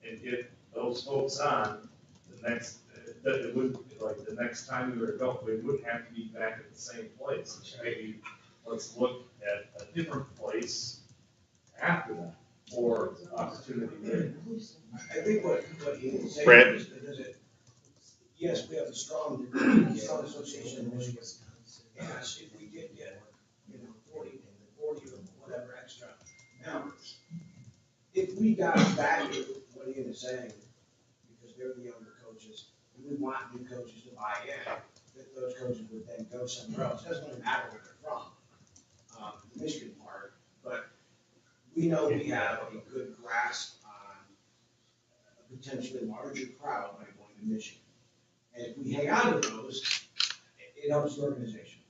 and get those folks on, the next, that it would, like, the next time we were to go, we wouldn't have to be back at the same place. Maybe let's look at a different place after that for opportunity there. I think what Ian is saying Brad? is that, yes, we have a strong association in Michigan. Yes, if we did get, 40 or whatever extra members. If we got back to what Ian is saying, because they're the younger coaches, we would want new coaches to buy in, that those coaches would then go somewhere else. It doesn't really matter where they're from, the Michigan part, but we know we have a good grasp on a potentially larger crowd by going to Michigan. And if we hang on to those, it helps the organization.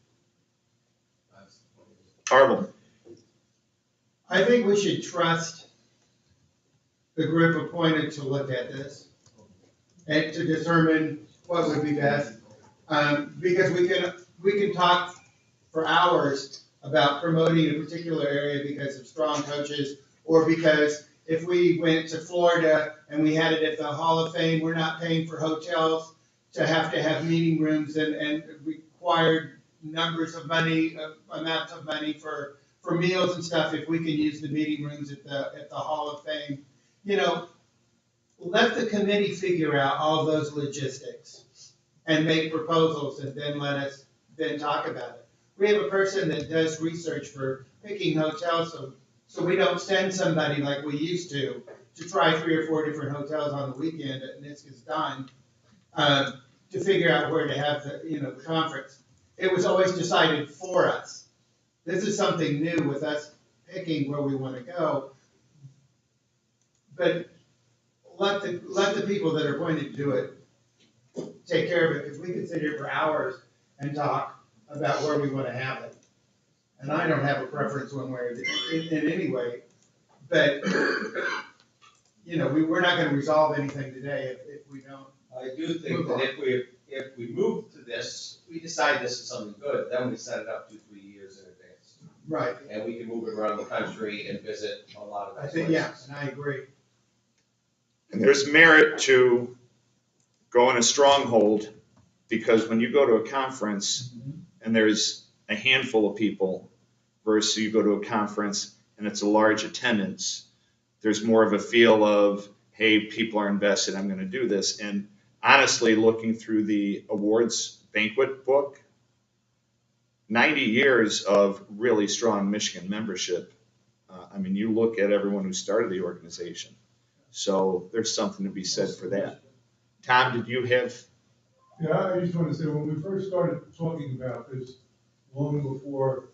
Arlen. I think we should trust the group appointed to look at this and to determine what would be best. Because we can talk for hours about promoting a particular area because of strong coaches, or because if we went to Florida and we had it at the Hall of Fame, we're not paying for hotels to have meeting rooms and required numbers of money, amounts of money for meals and stuff, if we can use the meeting rooms at the Hall of Fame. Let the committee figure out all those logistics and make proposals, and then let us then talk about it. We have a person that does research for picking hotels, so we don't send somebody like we used to try 3 or 4 different hotels on the weekend at NISCA's done, to figure out where to have the conference. It was always decided for us. This is something new with us picking where we want to go. But let the people that are appointed to do it take care of it, because we can sit here for hours and talk about where we want to have it. And I don't have a preference one way or in any way, but we're not going to resolve anything today if we don't. I do think that if we move to this, we decide this is something good, then we set it up 2-3 years in advance. Right. And we can move it around the country and visit a lot of I those think, places. and I agree. And there's merit to going a stronghold, because when you go to a conference and there's a handful of people, versus you go to a conference and it's a large attendance. There's more of a feel of, hey, people are invested, I'm gonna do this. And honestly, looking through the awards banquet book, 90 years of really strong Michigan membership. I mean, you look at everyone who started the organization. So there's something to be said for that. Tom, did you have? Yeah, I just want to say, when we first started talking about this, long before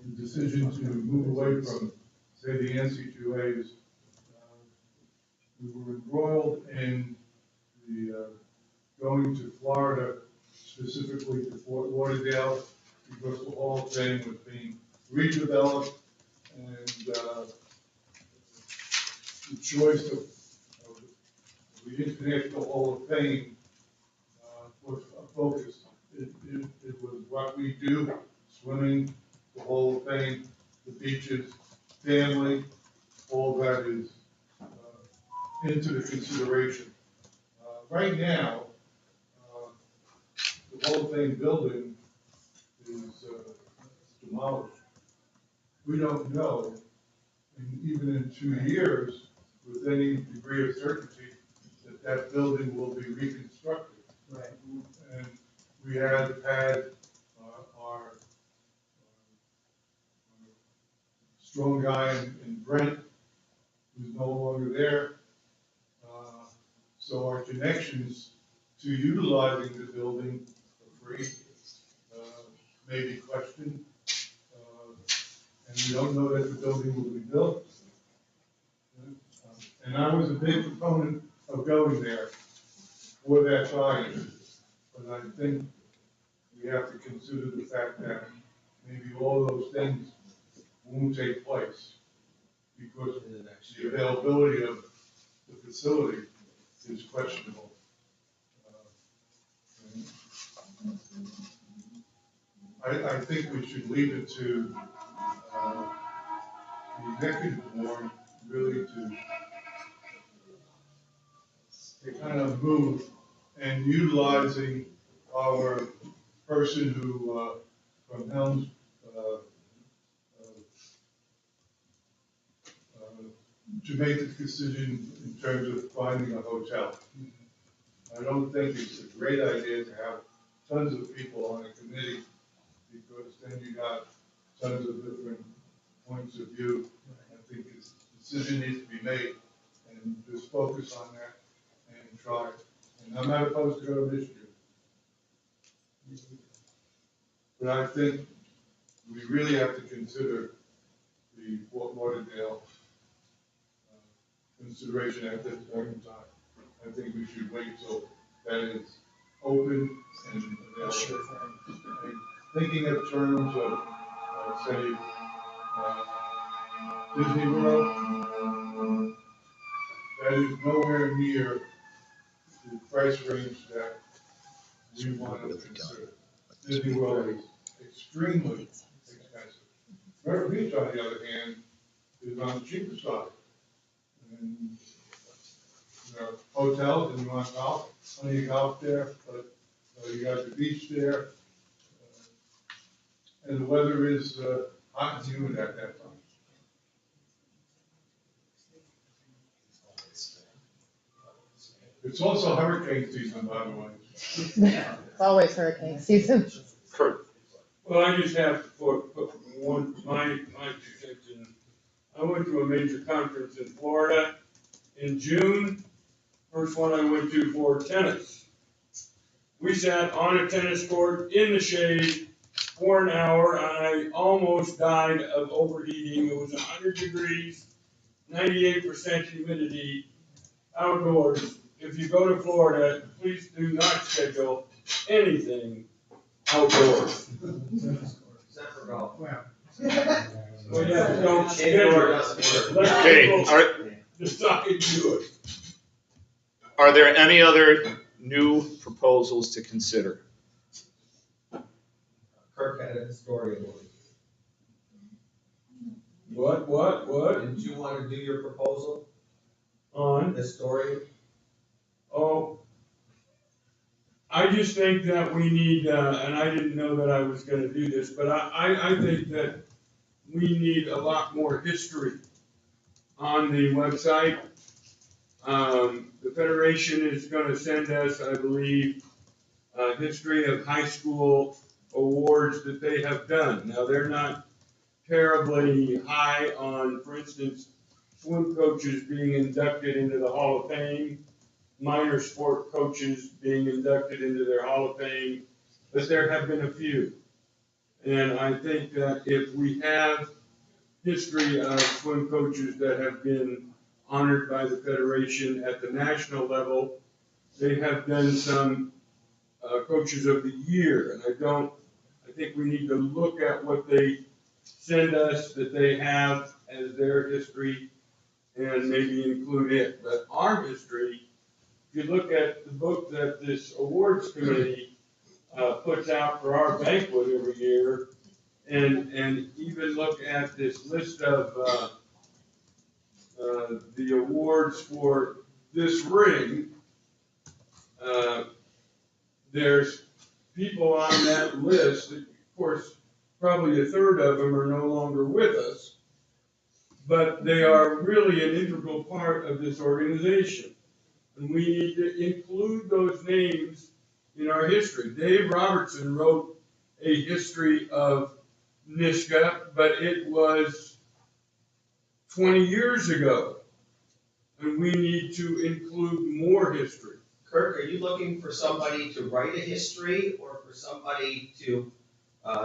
the decision to move away from, say, the NC2As, we were embroiled in the going to Florida, specifically to Fort Lauderdale, because the Hall of Fame was being redeveloped, and the choice of the International Hall of Fame was a focus. It was what we do, swimming, the Hall of Fame, the beaches, family, all that is into the consideration. Right now, the Hall of Fame building is demolished. We don't know, and even in 2 years, with any degree of certainty, that that building will be reconstructed. Right. And we have had our strong guy in Brent, who's no longer there. So our connections to utilizing the building for free may be questioned. And we don't know that the building will be built. And I was a big proponent of going there for that time. But I think we have to consider the fact that maybe all those things won't take place because the availability of the facility is questionable. I think we should leave it to the executive board really to kind of move and utilizing our person who, from Helms, to make the decision in terms of finding a hotel. I don't think it's a great idea to have tons of people on a committee, because then you got tons of different points of view. I think this decision needs to be made, and just focus on that and try. And I'm not opposed to go to Michigan. But I think we really have to consider the Fort Lauderdale consideration at this point in time. I think we should wait till that is open and available. Thinking of terms of, say, Disney World, that is nowhere near the price range that we want to consider. Disney World is extremely expensive. Myrtle Beach, on the other hand, is on the cheaper side. And, you know, hotels, and you want golf, plenty of golf there, but you got the beach there. And the weather is hot and humid at that time. It's also hurricane season, by the way. It's always hurricane season. Kurt. Well, I just have to put my 2 cents in. I went to a major conference in Florida in June. First one I went to for tennis. We sat on a tennis court in the shade for an hour, and I almost died of overheating. It was 100 degrees, 98% humidity outdoors. If you go to Florida, please do not schedule anything outdoors. Except for golf. Well, yeah, don't schedule. Indoor doesn't work. Okay, Decide to do it. are there any other new proposals to consider? Kirk had a story about it. What? Didn't you want to do your proposal, On? this story? Oh, I just think that we need, and I didn't know that I was gonna do this, but I think that we need a lot more history on the website. The Federation is gonna send us, I believe, a history of high school awards that they have done. Now, they're not terribly high on, for instance, swim coaches being inducted into the Hall of Fame, minor sport coaches being inducted into their Hall of Fame, but there have been a few. And I think that if we have history of swim coaches that have been honored by the Federation at the national level, they have done some coaches of the year, and I think we need to look at what they send us that they have as their history and maybe include it. But our history, if you look at the book that this awards committee puts out for our banquet every year, and even look at this list of the awards for this ring, there's people on that list, of course, probably a third of them are no longer with us, but they are really an integral part of this organization. And we need to include those names in our history. Dave Robertson wrote a history of NISCA, but it was 20 years ago. And we need to include more history. Kirk, are you looking for somebody to write a history or for somebody to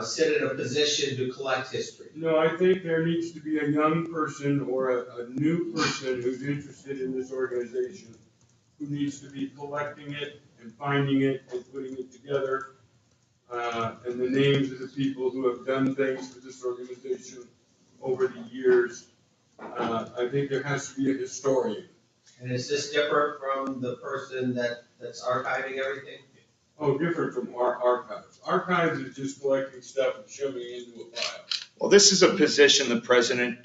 sit in a position to collect history? No, I think there needs to be a young person or a new person who's interested in this organization who needs to be collecting it and finding it and putting it together. And the names of the people who have done things for this organization over the years. I think there has to be a historian. And is this different from the person that's archiving everything? Oh, different from our archives. Archives is just collecting stuff and shoving it into a file. Well, this is a position the president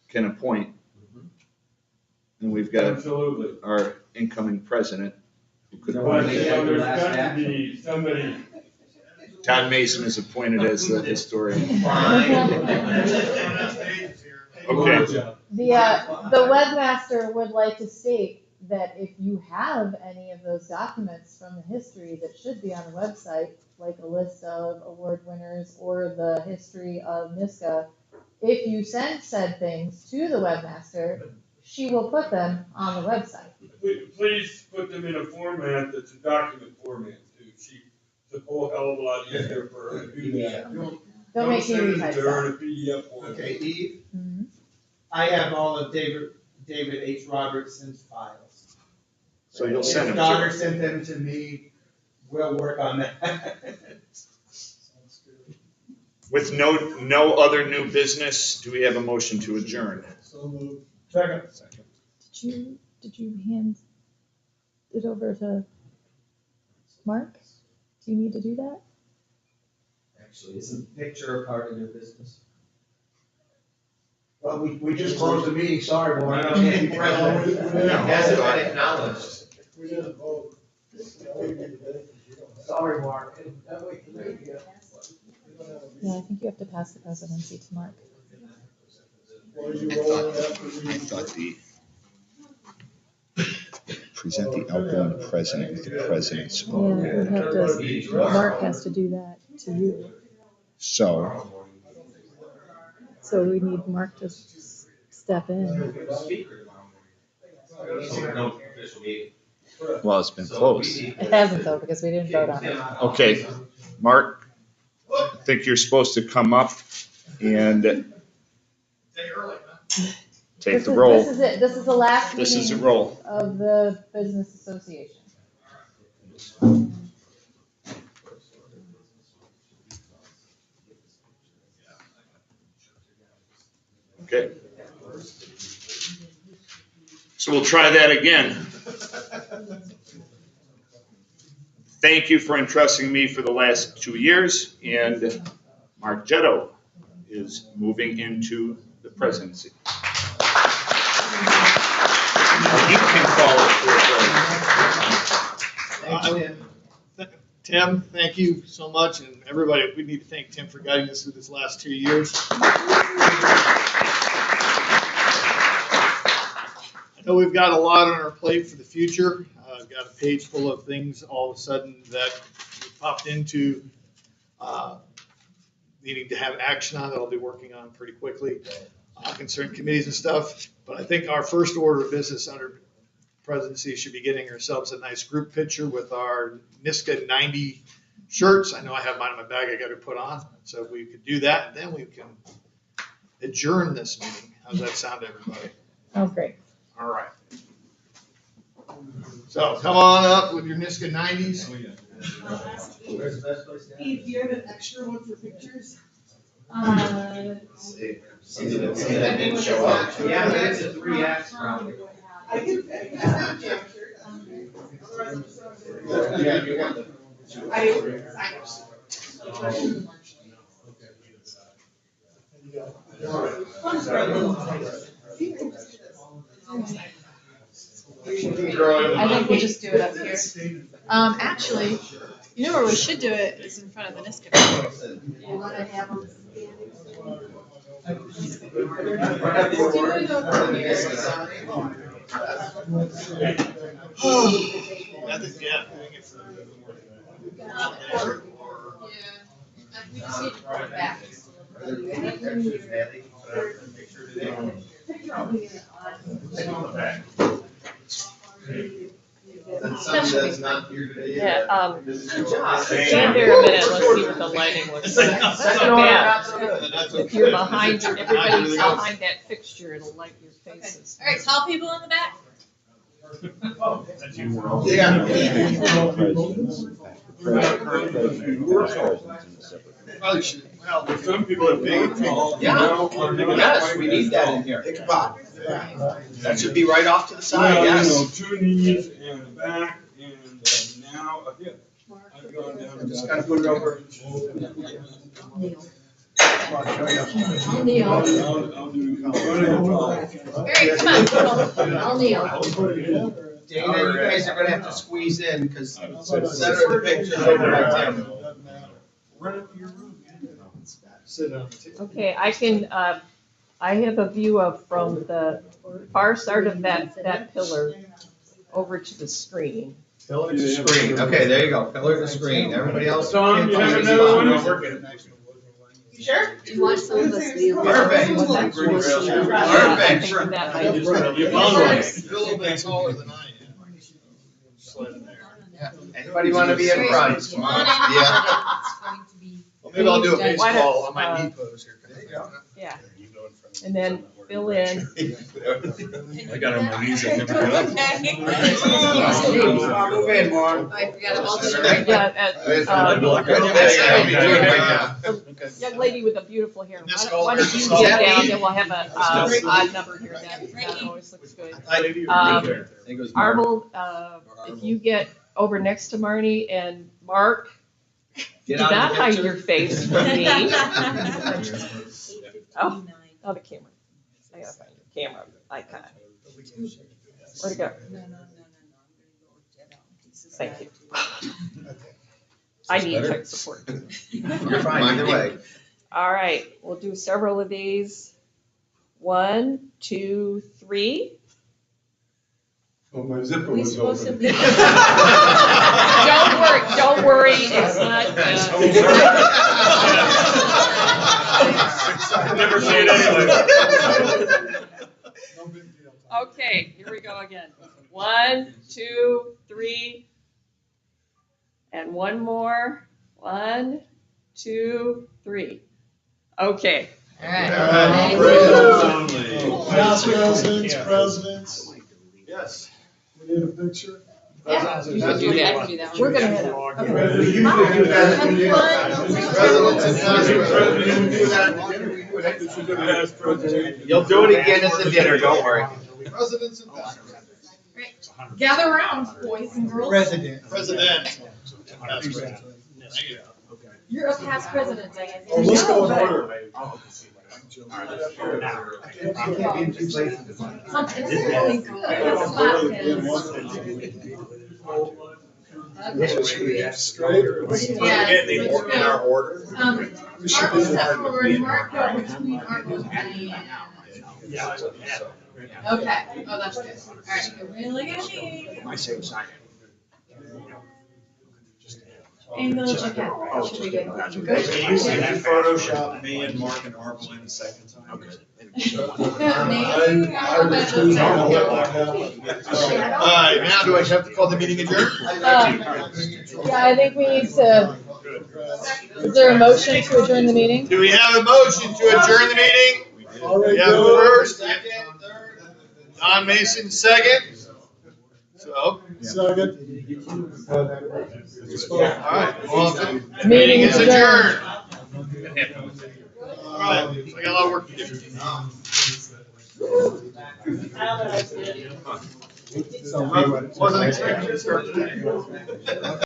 can appoint. And we've got Absolutely. our incoming president who could But, appoint. there's got to be somebody. Todd Mason is appointed as the historian. Okay. The webmaster would like to state that if you have any of those documents from the history that should be on the website, like a list of award winners or the history of NISCA, if you send said things to the webmaster, she will put them on the website. Please put them in a format that's a document format too. It's a whole hell of a lot easier for her to do that. Don't make me send it retype to her in stuff. a PDF format. Okay, Eve, Mhm. I have all of David H. Robertson's files. So you'll send them His to daughter her. sent them to me, we'll work on that. With no other new business, do we have a motion to adjourn? So moved. Second. Did you hand it over to Mark? Do you need to do that? Actually, isn't the picture a part of new business? Well, we just closed the meeting, sorry, No, Warren. no, it hasn't been acknowledged. We didn't vote. Sorry, Mark. Yeah, I think you have to pass the presidency to Mark. Well, you roll it after we. I thought the present the outgoing president with the president's Yeah, we have to, Mark has to do that to you. So, So we need Mark to step in. well, it's been closed. It hasn't though, because we didn't vote on it. Okay, Mark, I think you're supposed to come up and take the roll. This is it, this is the last This is the meeting roll. of the business association. Okay. So we'll try that again. Thank you for entrusting me for the last 2 years, and Mark Jetto is moving into the presidency. He can call it for a vote. Thanks, Tim. Tim, thank you so much, and everybody, we need to thank Tim for guiding us through this last 2 years. I know we've got a lot on our plate for the future. I've got a page full of things all of a sudden that we popped into, needing to have action on that I'll be working on pretty quickly, concerning committees and stuff. But I think our first order of business under presidency should be getting ourselves a nice group picture with our NISCA 90 shirts. I know I have mine in my bag I got to put on. So if we could do that, then we can adjourn this meeting. How's that sound, everybody? Sounds great. All right. So come on up with your NISCA 90s. Where's the best place to have Hey, it? do you have an extra one for pictures? Something that didn't show up. Yeah, but it's a 3X probably. I can pick. Yeah, you want the. I think we'll just do it up here. Actually, you know where we should do it is in front of the NISCA. You wanna have them We just need to put it back. That's something that's not here today. Yeah, Good job. stand there a minute, let's see what the lighting looks like. That's Second not order, bad. not so good. That's If okay. you're behind, everybody's behind that fixture, it'll light your faces. All right, tall people in the back. Probably should. Well, some people are big and tall. Yes, we need that in here. Ichabod. That should be right off to the side, yes. Two knees and a back and now a hip. I've gone down. Just gotta put it over. I'll kneel. I'll do. All right, come on. I'll kneel. Dana, you guys are gonna have to squeeze in, because center of the picture's over by Tim. Run up to your room. Sit on the table. Okay, I have a view of from the far side of that pillar over to the screen. Pillar to screen, okay, there you go, pillar to screen, everybody else. Tom, you have find a another spot. one? No, we're good. You sure? Do you want some of this kneel? Perfect. I Perfect. think that might be. You found one. You're a little bit taller than I am. Slide in there. Anybody wanna be in front? Come on in. Yeah. Well, maybe I'll do a Why don't- baseball on my knee pose here. There you go. Yeah, and then fill in. I got on my knees, I never got up. Move in, Mark. I forgot about the Yeah, young lady with the beautiful hair. Why don't you get down, then we'll have a odd number here, that always looks good. Arnold, if you get over next to Marnie and Mark, do Get out of not the hide picture. your face from me. Oh, the camera. I gotta find your camera icon. Where'd it go? Thank you. I need tech support. You're fine, either way. All right, we'll do several of these. 1, 2, 3. Oh, my zipper We was supposed to open. be. Don't worry, it's not. Never say it anyway. No big deal. Okay, here we go again. 1, 2, 3. And one more. 1, 2, 3. Okay. All right. Past presidents. Yes. We need a picture. Yeah, you Presidents. should do that. I can do that one. We're gonna hit it. We usually do that at the beginning. Presidents and past presidents, we do that at the beginning. You'll do it again at the dinner, don't worry. Presidents and past presidents. Gather around, boys and girls. President. President. You're a past president, Diane. Oh, let's go in order. I can't be in two places. Something's really good. Spot him. Yeah. Again, they work in our order. Mark step forward, Mark go between Mark and. Okay, oh, that's good. Alright, everybody look at me. My same sign. Angle, okay, should be good. Can you Photoshop me and Mark and Marvel in a second time? Okay. Alright, now do I have to call the meeting adjourned? Yeah, I think we need to, is there a motion to adjourn the meeting? Do we have a motion to adjourn the meeting? We have a first, Don Mason, second. So, Second. alright, well, Meeting is is adjourned. adjourned. Alright, so I got a lot of work to do. Wasn't expecting to start today.